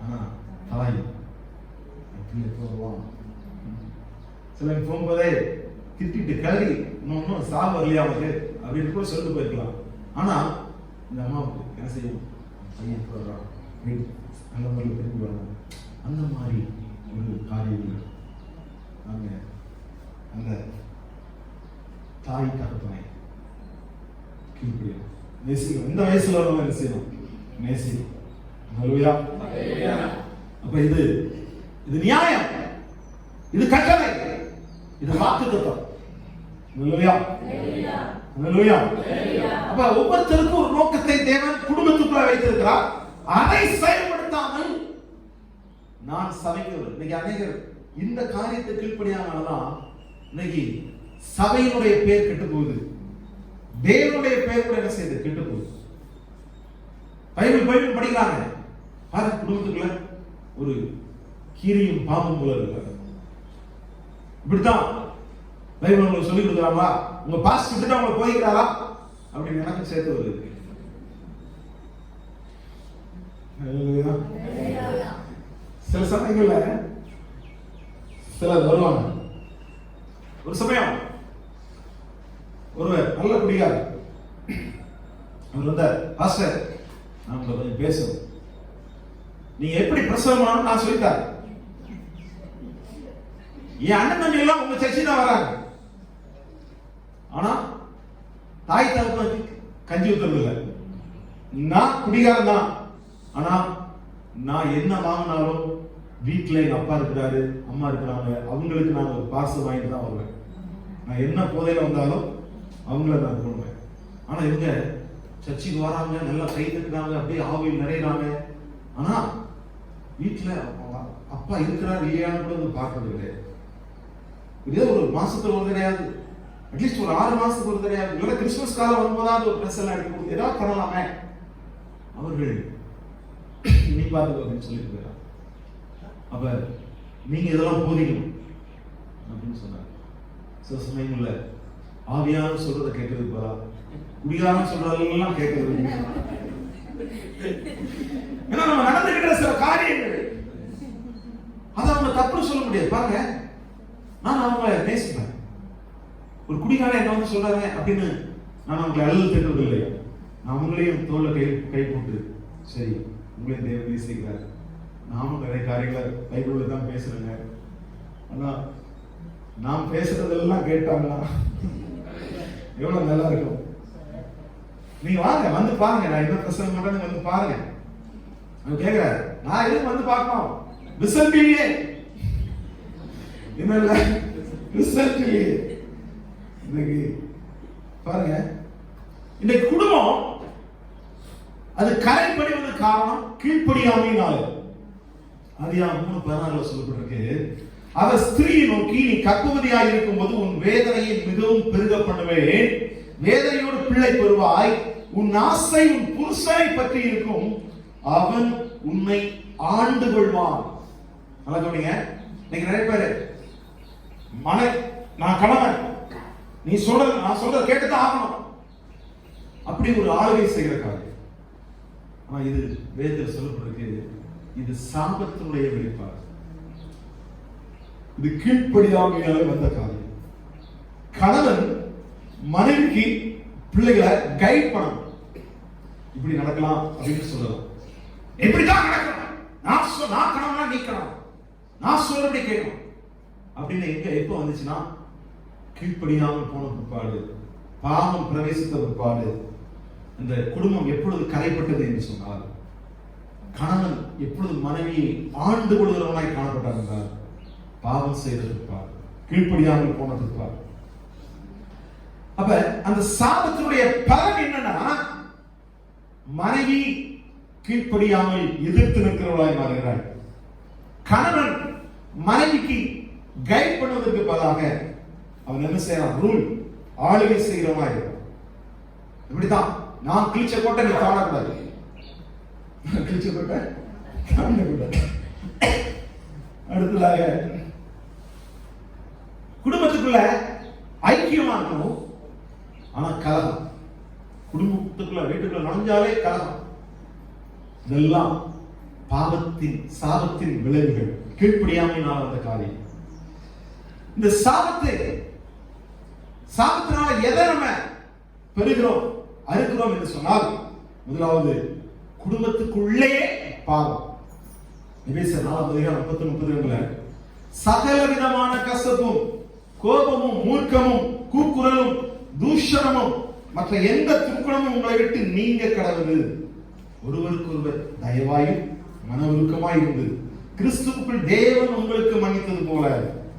ஆனா தாய் போடுவான். சில போகும்போதே திட்டிட்டு கறி இன்னும் சாவு வரலையா அவனுக்கு அப்படின்னு கூட சொல்லிட்டு போயிருக்கலாம். ஆனா இந்த அம்மாவுக்கு என்ன செய்யும்? பையன் போடுறான், அந்த மாதிரி திரும்பி வரணும். அந்த மாதிரி ஒரு காரியங்கள் நாங்க அந்த தாய் தகப்பனை கீழ்ப்படியும், நேசிக்கணும். இந்த வயசுல நம்ம என்ன செய்யணும்? நேசிக்கணும். அல்லேலூயா. அப்ப இது நியாயம், இது கட்டளை, இது வாக்குத்தத்தம். அல்லேலூயா. அல்லேலூயா. அப்ப ஒவ்வொருத்தருக்கும் ஒரு நோக்கத்தை தேவன் குடும்பத்துக்குள்ள வைத்திருக்கிறார். அதை செயல்படுத்தாமல் நான் சபைக்கு இன்னைக்கு அநேகர் இந்த காரியத்தை கீழ்ப்படியாமதான் இன்னைக்கு சபையினுடைய பேர் கெட்டு போகுது, தேவனுடைய பேர் கூட என்ன செய்யுது, கெட்டு போகுது. பைபிள் படிக்கிறாங்க, குடும்பத்துக்குள்ள ஒரு கீரியும் பாம்பும் போல இருக்காங்க. இப்படித்தான் பைபிள் உங்களுக்கு சொல்லி கொடுக்குறாங்களா, உங்க பாஸ்ட் விட்டுட்டு அவங்க போய்க்கிறாரா அப்படின்னு எனக்கு சேர்த்து வருது. சில சமயங்கள்ல சிலர் வருவாங்க. ஒரு சமயம் ஒருவர் நல்ல குடிகாரர், அவர் வந்த பாஸ்டர் நான் கொஞ்சம் பேசணும், நீங்க எப்படி பிரசவம் நான் சொல்லித்தாரு. என் அண்ணன் தம்பி எல்லாம் உங்க சர்ச்சை தான் வராங்க, ஆனா தாய் தகப்பனுக்கு கஞ்சி ஊத்துறது இல்லை. நான் குடிகாரன் தான், ஆனா நான் என்ன வாங்கினாலும் வீட்டுல எங்க அப்பா இருக்கிறாரு, அம்மா இருக்கிறாங்க, அவங்களுக்கு நான் ஒரு பார்சல் வாங்கிட்டு தான் வருவேன். நான் என்ன போதையில வந்தாலும் அவங்கள நான் போடுவேன். ஆனா இவங்க சர்ச்சைக்கு வராங்க, நல்லா கை தட்டுறாங்க, அப்படியே ஆவியில் நிறையிறாங்க, ஆனா வீட்டுல அப்பா இருக்கிறார் இல்லையான்னு கூட வந்து பார்க்கறது கிடையாது. இதே ஒரு மாசத்துல ஒரு கிடையாது, அட்லீஸ்ட் ஒரு 6 மாசத்துக்கு ஒரு கிடையாது, இல்ல கிறிஸ்துமஸ் காலம் வரும்போதாவது ஒரு ட்ரெஸ் எல்லாம் எடுத்து கொடுத்து ஏதாவது பண்ணலாமே. அவர்கள் நீ பார்த்து அப்படின்னு சொல்லிட்டு போயிடறாங்க. அப்ப நீங்க இதெல்லாம் போதிக்கணும் அப்படின்னு சொன்னாங்க. சில சமயங்கள்ல ஆவியான சொல்றதை கேட்கறது போறா, குடிகாரன் சொல்றதெல்லாம் கேட்கறது. ஏன்னா நம்ம நடந்துகிட்ட சில காரியங்கள் அதை அவங்க தப்புன்னு சொல்ல முடியாது. பாருங்க, நான் அவங்களை நேசிப்பேன். ஒரு குடிகாரன் என்ன வந்து சொல்றாங்க அப்படின்னு நான் அவங்களை அழுது திட்டுறது இல்லை. நான் அவங்களையும் தோல்ல கை போட்டு, சரி உங்களையும் தேவன் நேசிக்கிறார், நாமும் நிறைய காரியங்களை பைபிள்ல தான் பேசுறேங்க, ஆனா நாம் பேசுறதெல்லாம் கேட்டாங்களா எவ்வளவு நல்லா இருக்கும். நீங்க வாங்க, வந்து பாருங்க, நான் என்ன பிரசங்கம் பண்றேன்னு வந்து பாருங்க. அவன் கேட்கிறாரு, நான் எதுவும் வந்து பார்க்கணும், ரிசல்ட் இல்லையே, என்ன இல்ல ரிசல்ட் இல்லையே. இன்னைக்கு பாருங்க, இன்னைக்கு குடும்பம் அது கரைப்படிவது காரணம் கீழ்ப்படியாமையினால. ஆதியாகமம் 3:16 சொல்லப்பட்டிருக்கு, அவர் ஸ்திரீயை நோக்கி, நீ கர்ப்பவதியாய் இருக்கும் போது உன் வேதனையை மிகவும் பெருக பண்ணுவேன், வேதனையோடு பிள்ளை பெறுவாய், உன் ஆசை உன் புருஷனை பற்றி இருக்கும், அவன் உன்னை ஆண்டு கொள்வான். நல்லா கவனிங்க. இன்னைக்கு நிறைய பேரு நான் கணவன், நீ சொல்றது நான் சொல்றத கேட்டுதான் ஆகணும், அப்படி ஒரு ஆளுகை செய்கிற காரியம். ஆனா இது வேதத்தில் சொல்லப்பட்டிருக்கு, இது சாபத்தினுடைய வெளிப்பாடு, இது கீழ்ப்படியாமையால வந்த காரியம். கணவன் மனைவிக்கு பிள்ளைகளை கைட் பண்ணணும், இப்படி நடக்கலாம் அப்படின்னு சொல்லலாம், எப்படிதான் நடக்கணும், நான் கணவனா நீ கணவன், நான் சொல்றபடி கேட்கணும் அப்படின்னு எங்க எப்ப வந்துச்சுன்னா, கீழ்ப்படியாமல் போன பிற்பாடு, பாவம் பிரவேசித்த பிற்பாடு, இந்த குடும்பம் எப்பொழுது கரைப்பட்டது என்று சொன்னால், கணவன் எப்பொழுது மனைவியை ஆண்டு கொள்கிறவனாய் காணப்பட்டார் என்றால், பாவம் செய்திருப்பார், கீழ்ப்படியாமல் போனதிருப்பார். அப்ப அந்த சாபத்தினுடைய பலன் என்னன்னா, மனைவி கீழ்ப்படியாமல் எதிர்த்து நிற்கிறவளாய் மாறுகிறாள். கணவன் மனைவிக்கு கைட் பண்ணுவதற்கு பதிலாக அவன் என்ன செய்யறான், ரூல் ஆளுகை செய்கிறவனாய் இருக்கிறான். இப்படித்தான், நான் கிழிச்ச கோட்டை நீ காணக்கூடாது, கிழிச்ச கோட்டை காணக்கூடாது. அடுத்ததாக குடும்பத்துக்குள்ள ஐக்கியமா இருக்கணும், ஆனா கலகம், குடும்பத்துக்குள்ள வீட்டுக்குள்ள நுழைஞ்சாலே கலகம், இதெல்லாம் பாவத்தின் சாபத்தின் விளைவுகள், கீழ்ப்படியாமையினால் வந்த காரியம். இந்த சாபத்தினால எதை நம்ம பெறுகிறோம் அறுக்கிறோம் என்று சொன்னால், முதலாவது குடும்பத்துக்குள்ளே பாவம். எபேசியர் 4:30 சகல விதமான கசப்பும் கோபமும் மூர்க்கமும் கூக்குரலும் தூஷணமும் மற்ற எந்த துர்க்குணமும் உங்களை விட்டு நீங்க கடவுது, ஒருவருக்கொருவர் தயவாயும் மன உருக்கமாய் இருந்து கிறிஸ்துவுக்குள் தேவன் உங்களுக்கு மன்னித்தது போல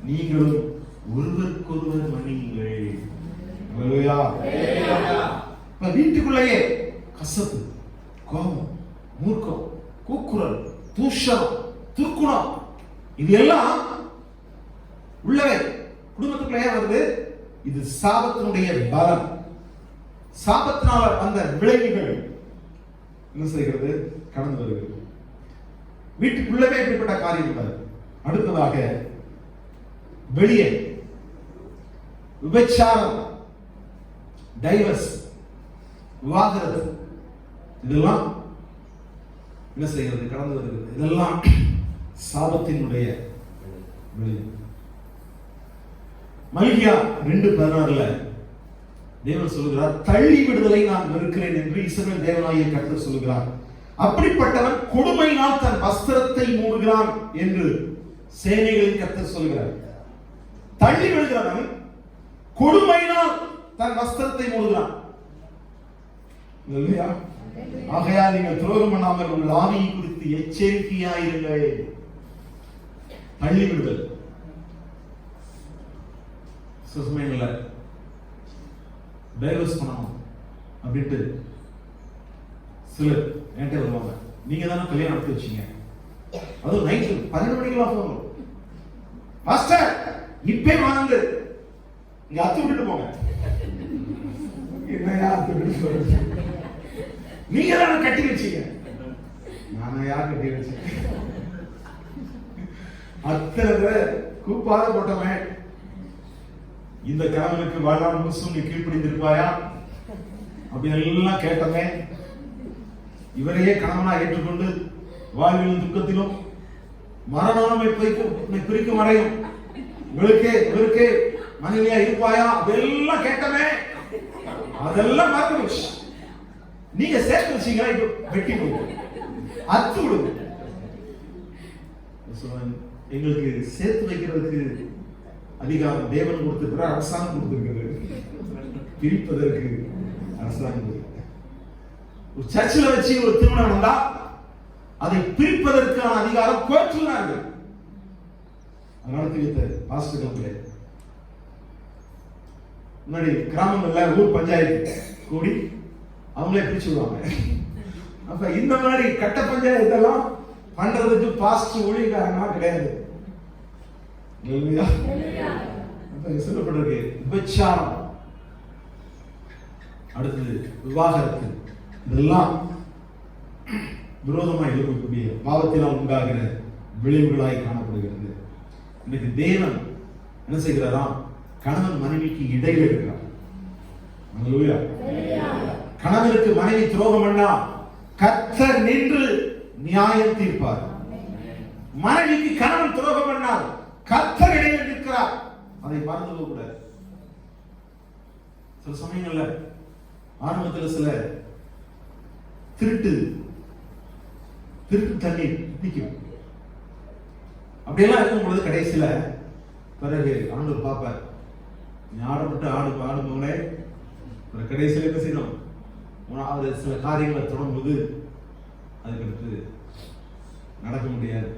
நீங்களும் ஒருவருக்கொருவர் மன்னியுங்கள். வீட்டுக்குள்ளேயே கசப்பு கோபம் மூர்க்கம் கூக்குரல், தூஷணம், துர்க்குணம், இது எல்லாம் உள்ளவை குடும்பத்துக்குள்ளே வருது. இது சாபத்தினுடைய பலம். சாபத்தினால அந்த விளைவுகள் என்ன செய்கிறது? கடந்து வருகிறது. வீட்டுக்குள்ளவே இப்படிப்பட்ட காரியம் உள்ளது. அடுத்ததாக வெளியே விபச்சாரம், டைவர்ஸ், விவாகரத்து, இதெல்லாம் என்ன செய்கிறது? கடந்து வருகிறது. இதெல்லாம் சாபத்தினுடைய விளைவு. மல்கியா 2:16 தேவன் சொல்லுகிறார், தள்ளி விடுதலை நான் வெறுக்கிறேன் என்று இஸ்ரவேல் தேவனாகிய கர்த்தர் சொல்லுகிறார். அப்படிப்பட்டவன் கொடுமையினால் தன் வஸ்திரத்தை மூடுகிறான் என்று சேனைகளின் கர்த்தர் சொல்லுகிறார். தள்ளி விடுகிறவன் கொடுமையினால் தன் வஸ்திரத்தை மூடுகிறான். இல்லையா? ஆகையால் நீங்கள் துரோகம் பண்ணாமல் உங்கள் ஆவியை குறித்து எச்சரிக்கையாயிருங்கள். தள்ளி விடுதல். சுசமயங்கள டைவர்ஸ் பண்ணணும் அப்படின்ட்டு சிலர் என்கிட்ட வருவாங்க. நீங்க தானே கல்யாணம் நடத்தி வச்சீங்க, அதுவும் நைட்டு 12 மணிக்கெல்லாம் போகணும் பாஸ்டர், இப்பே வாங்க இங்க அத்து விட்டுட்டு போங்க. என்னையா அத்து விட்டு போறது? நீங்க தானே கட்டி வச்சீங்க. நானா யார் கட்டி வச்சேன்? அத்தனை கூப்பாத போட்டவன் இந்த கணவனுக்கு வாழ்நாள் முழுசும் நீ கீழ்ப்படிந்திருப்பாயா அப்படின்னு எல்லாம் கேட்டமே. இவரையே கணவனா ஏற்றுக்கொண்டு வாழ்விலும் துக்கத்திலும் மரணமே பிரிக்கும் வரையும் இவருக்கே மனைவியா இருப்பாயா அதெல்லாம் கேட்டமே. அதெல்லாம் மறந்து போச்சு. நீங்க சேர்த்து வச்சீங்களா? இப்ப வெட்டி போடுங்க, அத்து விடுங்க. எங்களுக்கு சேர்த்து வைக்கிறதுக்கு அதிகாரம் தேவன் கொடுத்திருக்கிறார், அரசாங்கம் கொடுத்திருக்கிறது. பிரிப்பதற்கு அரசாங்கம் கொடுத்திருக்கிறார். ஒரு சர்ச்சில் வச்சு ஒரு திருமணம் வந்தா அதை பிரிப்பதற்கான அதிகாரம் கோர்ட்டில் தான் இருக்கு. நடத்தி வைத்த பாஸ்டர்கள் முன்னாடி கிராமங்கள்ல ஊர் பஞ்சாயத்து கூடி அவங்களே பிரிச்சு விடுவாங்க. அப்ப இந்த மாதிரி கட்ட பஞ்சாயத்து எல்லாம் பண்றதுக்கு பாஸ்டர் ஊழியக்காரனா கிடையாது. சொல்லப்பட்டிருக்கு விபச்சாரம், அடுத்தது விவாகரத்து, இதெல்லாம் விரோதமாக எழுப்பக்கூடிய பாவத்தினால் உண்டாகிற விளைவுகளாய் காணப்படுகிறது. இன்னைக்கு தேவன் என்ன செய்கிறாராம்? கணவன் மனைவிக்கு இடையில இருக்கிறார். கணவனுக்கு மனைவி துரோகம் பண்ணா கர்த்தர் நின்று நியாயம் தீர்ப்பார். மனைவிக்கு கணவன் துரோகம் பண்ணால் கர்த்தர் இடையில் நிற்கிறார். அதை மறந்து போக கூடாது. சில சமயங்கள்ல ஆரம்பத்தில் சில திருட்டு தண்ணீர் நிற்கும். அப்படியெல்லாம் இருக்கும் பொழுது கடைசியில பிறகு ஆண்டவர் பார்ப்பார், நீ ஆடப்பட்டு ஆடுபவனே கடைசியில் என்ன செய்யணும்? சில காரியங்களை தொடங்கும்போது அதுக்கடுத்து நடக்க முடியாது.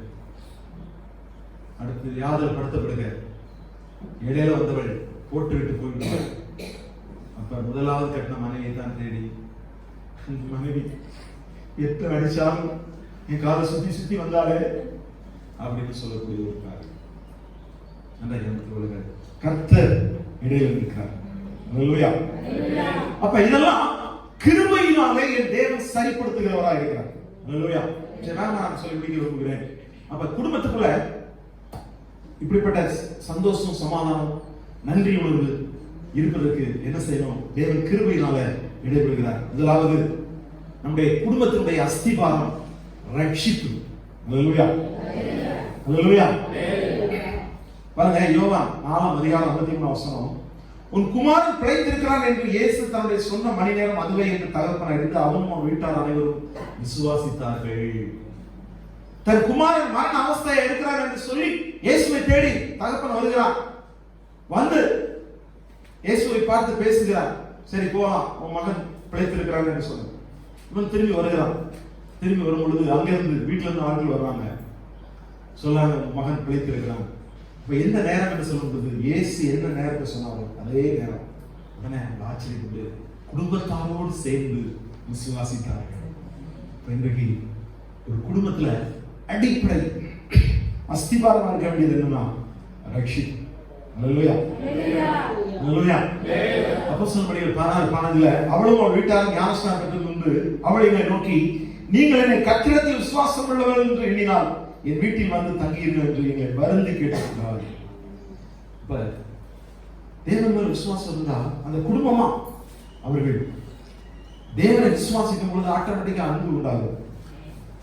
அடுத்து யாதல் படுத்தப்படுக இடையில வந்தவள் போட்டு விட்டு போயிடுவாள். அப்ப முதலாவது கட்டின மனைவியை தான் தேடி, மனைவி எட்டு அடிச்சாலும் என் காலை சுத்தி வந்தாலே அப்படின்னு சொல்லக்கூடிய ஒரு காரியம். கர்த்தர் இடையில் இருக்கிறார். அப்ப இதெல்லாம் கிருபையினாலே என் தேவன் சரிப்படுத்துகிறவராக இருக்கிறார். நான் சொல்லி முடிக்க விரும்புகிறேன். அப்ப குடும்பத்துக்குள்ள இப்படிப்பட்ட சந்தோஷம், சமாதானம், நன்றி உணர்வு இருப்பதற்கு என்ன செய்யணும்? தேவன் கிருபையினால இடைபெறுகிறார். முதலாவது நம்முடைய குடும்பத்தினுடைய அஸ்திபாரம் ரட்சிப்பு. பாருங்க, யோவான் 4:53 உன் குமாரன் பிழைத்திருக்கிறான் என்று இயேசு தன்னுடைய சொன்ன மணி நேரம் அதுவே என்று தகப்பன் அறிந்து அவனும் அவன் வீட்டார் அனைவரும் விசுவாசித்தார்கள். தன் குமாரன் மரண அவஸ்தையை இருக்கிறார் என்று சொல்லி இயேசுவை தேடி தகப்பன் வருகிறார். வந்து இயேசுவை பார்த்து பேசுகிறார். சரி போலாம், உன் மகன் பிழைத்திருக்கிறான் என்று சொன்ன இவன் திரும்பி வருகிறான். திரும்பி வரும் பொழுது அங்கிருந்து வீட்டுல இருந்து ஆட்கள் வர்றாங்க, சொல்லாங்க மகன் பிழைத்திருக்கிறான். இப்ப எந்த நேரம் என்று சொல்லும்போது இயேசு என்ன நேரத்தை சொன்னாரோ அதே நேரம் உடனே ஆச்சரியப்பட்டு குடும்பத்தாரோடு சேர்ந்து விசுவாசித்தார்கள். இப்ப இன்றைக்கு ஒரு குடும்பத்துல அடிப்படை அஸ்திபாரமா இருக்க வேண்டியது என்னன்னா ரட்சிப்பு. அல்லேலூயா, அல்லேலூயா. அப்போஸ்தலர் பணிகள் 16:12 அவளும் அவள் வீட்டாரும் ஞானஸ்நானம் பெற்றது முன்பு அவள் என்னை நோக்கி, நீங்கள் என்னை கர்த்தரிடத்தில் விசுவாசம் உள்ளவர்கள் என்று எண்ணினால் என் வீட்டில் வந்து தங்கியிருங்கள் என்று எங்களை வருந்தி கேட்டிருக்கிறார்கள். இப்ப தேவன் மேல் விசுவாசம் இருந்தா அந்த குடும்பமா அவர்கள் தேவனை விசுவாசிக்கும் பொழுது ஆட்டோமேட்டிக்கா அன்பு உண்டாகும்.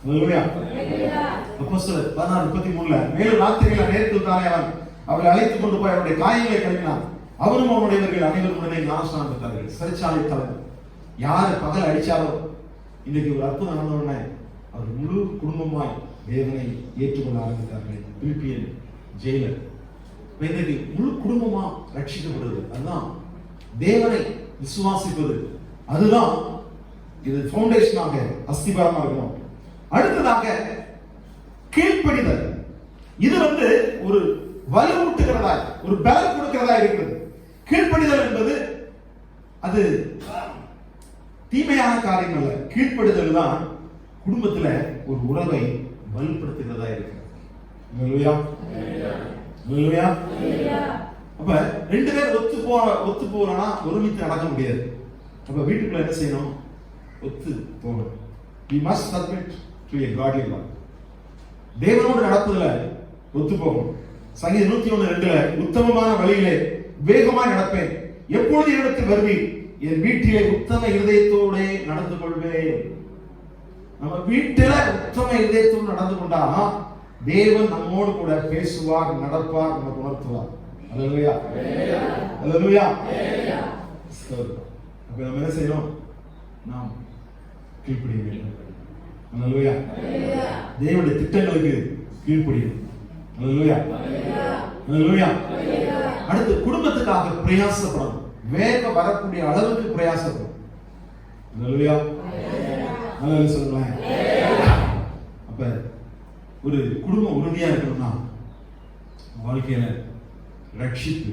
அல்லேலூயா. அப்போஸ்தலர் 16:33 மேலும் ராத்திரியில் நேரத்தில் தானே அவரை அழைத்துக் கொண்டு போய் அவருடைய காயங்களை கழுவினான். அவரும் அவனுடையவர்கள் அனைவரும் உடனே ஞானஸ்நானம் பெற்றார்கள். சிறைச்சாலை தலைவர் யாரு பகல் அடிச்சாலும் இன்னைக்கு ஒரு அற்புதம் நடந்த உடனே அவர் முழு குடும்பமாய் தேவனை ஏற்றுக்கொள்ள ஆரம்பித்தார்கள். பிலிப்பியன் ஜெயிலர் இன்னைக்கு முழு குடும்பமா ரட்சிக்கப்படுது. அதுதான் தேவனை விசுவாசிப்பது. அதுதான் இது ஃபவுண்டேஷனாக அஸ்திபாரமா இருக்கணும். அடுத்ததாக கீழ்ப்படிதல். இது ஒரு வலுவூட்டுகிறதா, ஒரு பலம் கொடுக்கிறதா இருக்கிறது. கீழ்ப்படிதல் என்பது அது தீமையான காரியம் அல்ல. கீழ்ப்படிதல் தான் குடும்பத்துல ஒரு உறவை வலுப்படுத்துகிறதா இருக்கிறது. அல்லேலூயா, அல்லேலூயா. அப்ப ரெண்டு பேர் ஒத்து போறனா ஒருமித்து நடக்க முடியாது. அப்ப வீட்டுக்குள்ள என்ன செய்யணும்? ஒத்து போகணும். We must submit to a godly law. தேவனோடு நடப்பதுல ஒத்து போகணும். சங்கீதம் 101:2 உத்தமமான வழியிலே வேகமாய் நடப்பேன், எப்பொழுது இடத்தில் வருவீர், என் வீட்டிலே உத்தம இருதயத்தோட நடந்து கொள்வேன். நம்ம வீட்டில உத்தம இருதயத்தோடு நடந்து கொண்டா தேவன் நம்மோடு கூட பேசுவார், நடப்பார், நமக்கு உணர்த்துவார். அல்லேலூயா, அல்லேலூயா. அப்ப நம்ம என்ன செய்யணும்? நாம் கீழ்ப்படிய வேண்டும். அல்லேலூயா. தேவனுடைய திட்டங்களுக்கு கீழ்ப்படியணும். அல்லேலூயா, அல்லேலூயா. அடுத்து குடும்பத்துக்காக பிரயாசப்படணும். வேக வரக்கூடிய அளவுக்கு பிரயாசப்படும். அல்லேலூயா, அல்லேலூயா சொல்லுங்களேன். அப்ப ஒரு குடும்பம் உறுதியா இருக்கணும்னா வாழ்க்கையில ரட்சிப்பு,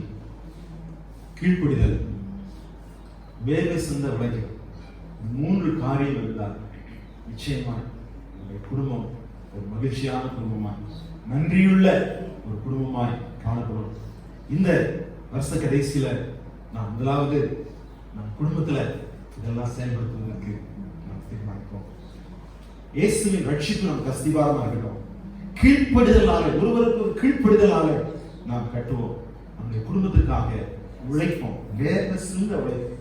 கீழ்ப்படிதல், வேக சிந்த உழைக்கும் 3 காரியம் இருந்தால் நிச்சயமா குடும்பம் ஒரு மகிழ்ச்சியான குடும்பமாய், நன்றியுள்ள ஒரு குடும்பமாய் காணப்படும். இந்த வருஷ கடைசியில நாம் முதலாவது நம் குடும்பத்துல இதெல்லாம் செயல்படுத்துவதற்கு நாம் தீர்மானிப்போம். இயேசுவின் ரட்சிப்பு நமக்கு அஸ்திபாரமா இருக்கட்டும். கீழ்ப்படிதலாக, ஒருவருக்கு ஒரு கீழ்ப்படிதலாக நாம் கட்டுவோம். நம்முடைய குடும்பத்திற்காக உழைப்போம், வேக சிந்த உழைப்போம்.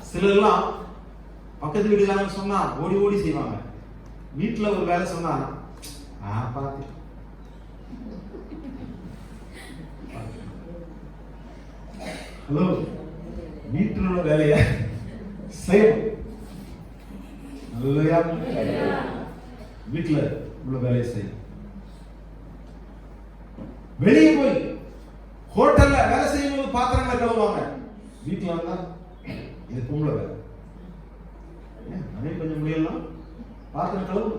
சிலர்லாம் பக்கத்து வீட்டுக்காரங்க சொன்னா ஓடி ஓடி செய்வாங்க. வீட்டுல ஒரு வேலை சொன்னா பார்த்து ஹலோ, வீட்டில் உள்ள வேலையை செய்யணும். நல்லையா, வீட்டுல உள்ள வேலையை செய்யணும். வெளியே போய் ஹோட்டல்ல வேலை செய்யும் போது பாத்திரங்களை கழுவுவாங்க. வீட்டுல வந்தா இது பொம்பளை வேலை, அதே கொஞ்சம் முடியலாம் பாத்திரம் கழுவு.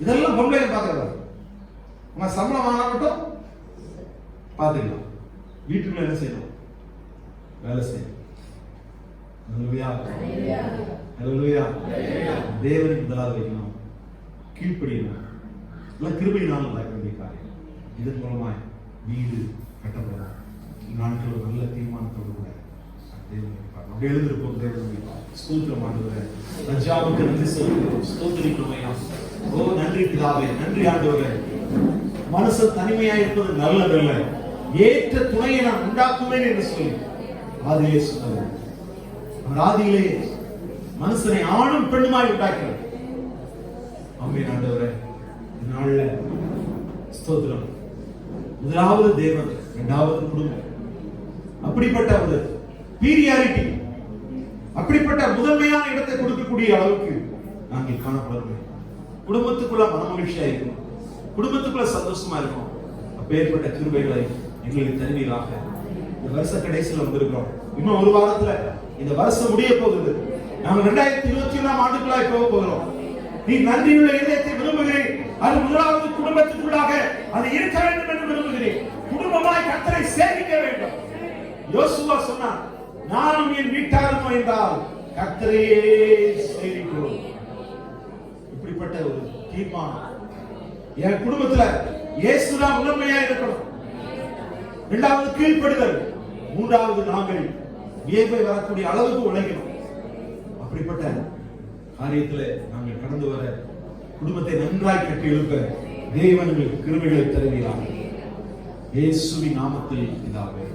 இதெல்லாம் பொம்பளை பாத்திரம். உங்க சம்பளம் வாங்க மட்டும் பாத்துக்கலாம். வீட்டுக்குள்ள என்ன செய்யணும்? வேலை செய்யணும். தேவனுக்கு முதலாவது வைக்கணும், கீழ்ப்படியணும். கிருபையினால் நடக்க வேண்டிய காரியம். இதன் மூலமாய் வீடு கட்டப்படும். நாட்கள் நல்ல தீர்மானத்தோடு கூட தேவன் எழுந்திருப்போம். தேவன் ஸ்தோத்திரம் ஆண்டவரே, ரஜாவுக்கு நன்றி சொல்லுகிறோம், ஸ்தோத்திரிக்கிறோம் ஐயா. ஓ நன்றி பிதாவே, நன்றி ஆண்டவரே. மனுஷன் தனிமையா இருப்பது நல்லதல்ல, ஏற்ற துணையை நான் உண்டாக்குவேன் என்று சொல்லி ஆதியிலே சொன்னது. ஆதியிலே மனுஷனை ஆணும் பெண்ணுமாய் உண்டாக்கிறார். ஆமென் ஆண்டவரே. நாள்ல ஸ்தோத்திரம். முதலாவது தேவன், இரண்டாவது குடும்பம். அப்படிப்பட்ட ஒரு பீரியாரிட்டி, அப்படிப்பட்ட முதன்மையான இடத்தை கொடுக்கக்கூடிய அளவுக்கு நாங்கள் காணப்படுகிறோம். குடும்பத்துக்குள்ள மனமகிழ்ச்சியா இருக்கணும், குடும்பத்துக்குள்ள சந்தோஷமா இருக்கணும். அப்பேற்பட்ட கிருபைகளை எங்களுக்கு தருவீராக. இந்த வருஷ கடைசியில் வந்திருக்கிறோம். இன்னும் ஒரு வாரத்துல இந்த வருஷம் முடிய போகுது. நாம் 2021 ஆண்டுக்குள்ளாய் போக போகிறோம். நீ நன்றியுள்ள இதயத்தை விரும்புகிறேன். அது முதலாவது குடும்பத்துக்குள்ளாக அது இருக்க வேண்டும் என்று விரும்புகிறேன். குடும்பமாய் கர்த்தரை சேவிக்க வேண்டும். யோசுவா சொன்னார், நானும் என் வீட்டாரும் என்றால் கர்த்தரையே சேவிக்கிறோம். இப்படிப்பட்ட ஒரு தீர்மானம் என் குடும்பத்துல இயேசுதான் முதன்மையா இருக்கணும். இரண்டாவது கீழ்ப்படுதல், மூன்றாவது நாங்கள் வியப்பை வரக்கூடிய அளவுக்கு உழைக்கணும். அப்படிப்பட்ட காரியத்துல நாங்கள் கடந்து வர குடும்பத்தை நன்றாய் கட்டி எழுப்ப தேவன் கிருபைகளை தருகிறார். இயேசுவின் நாமத்தில் இதாவே.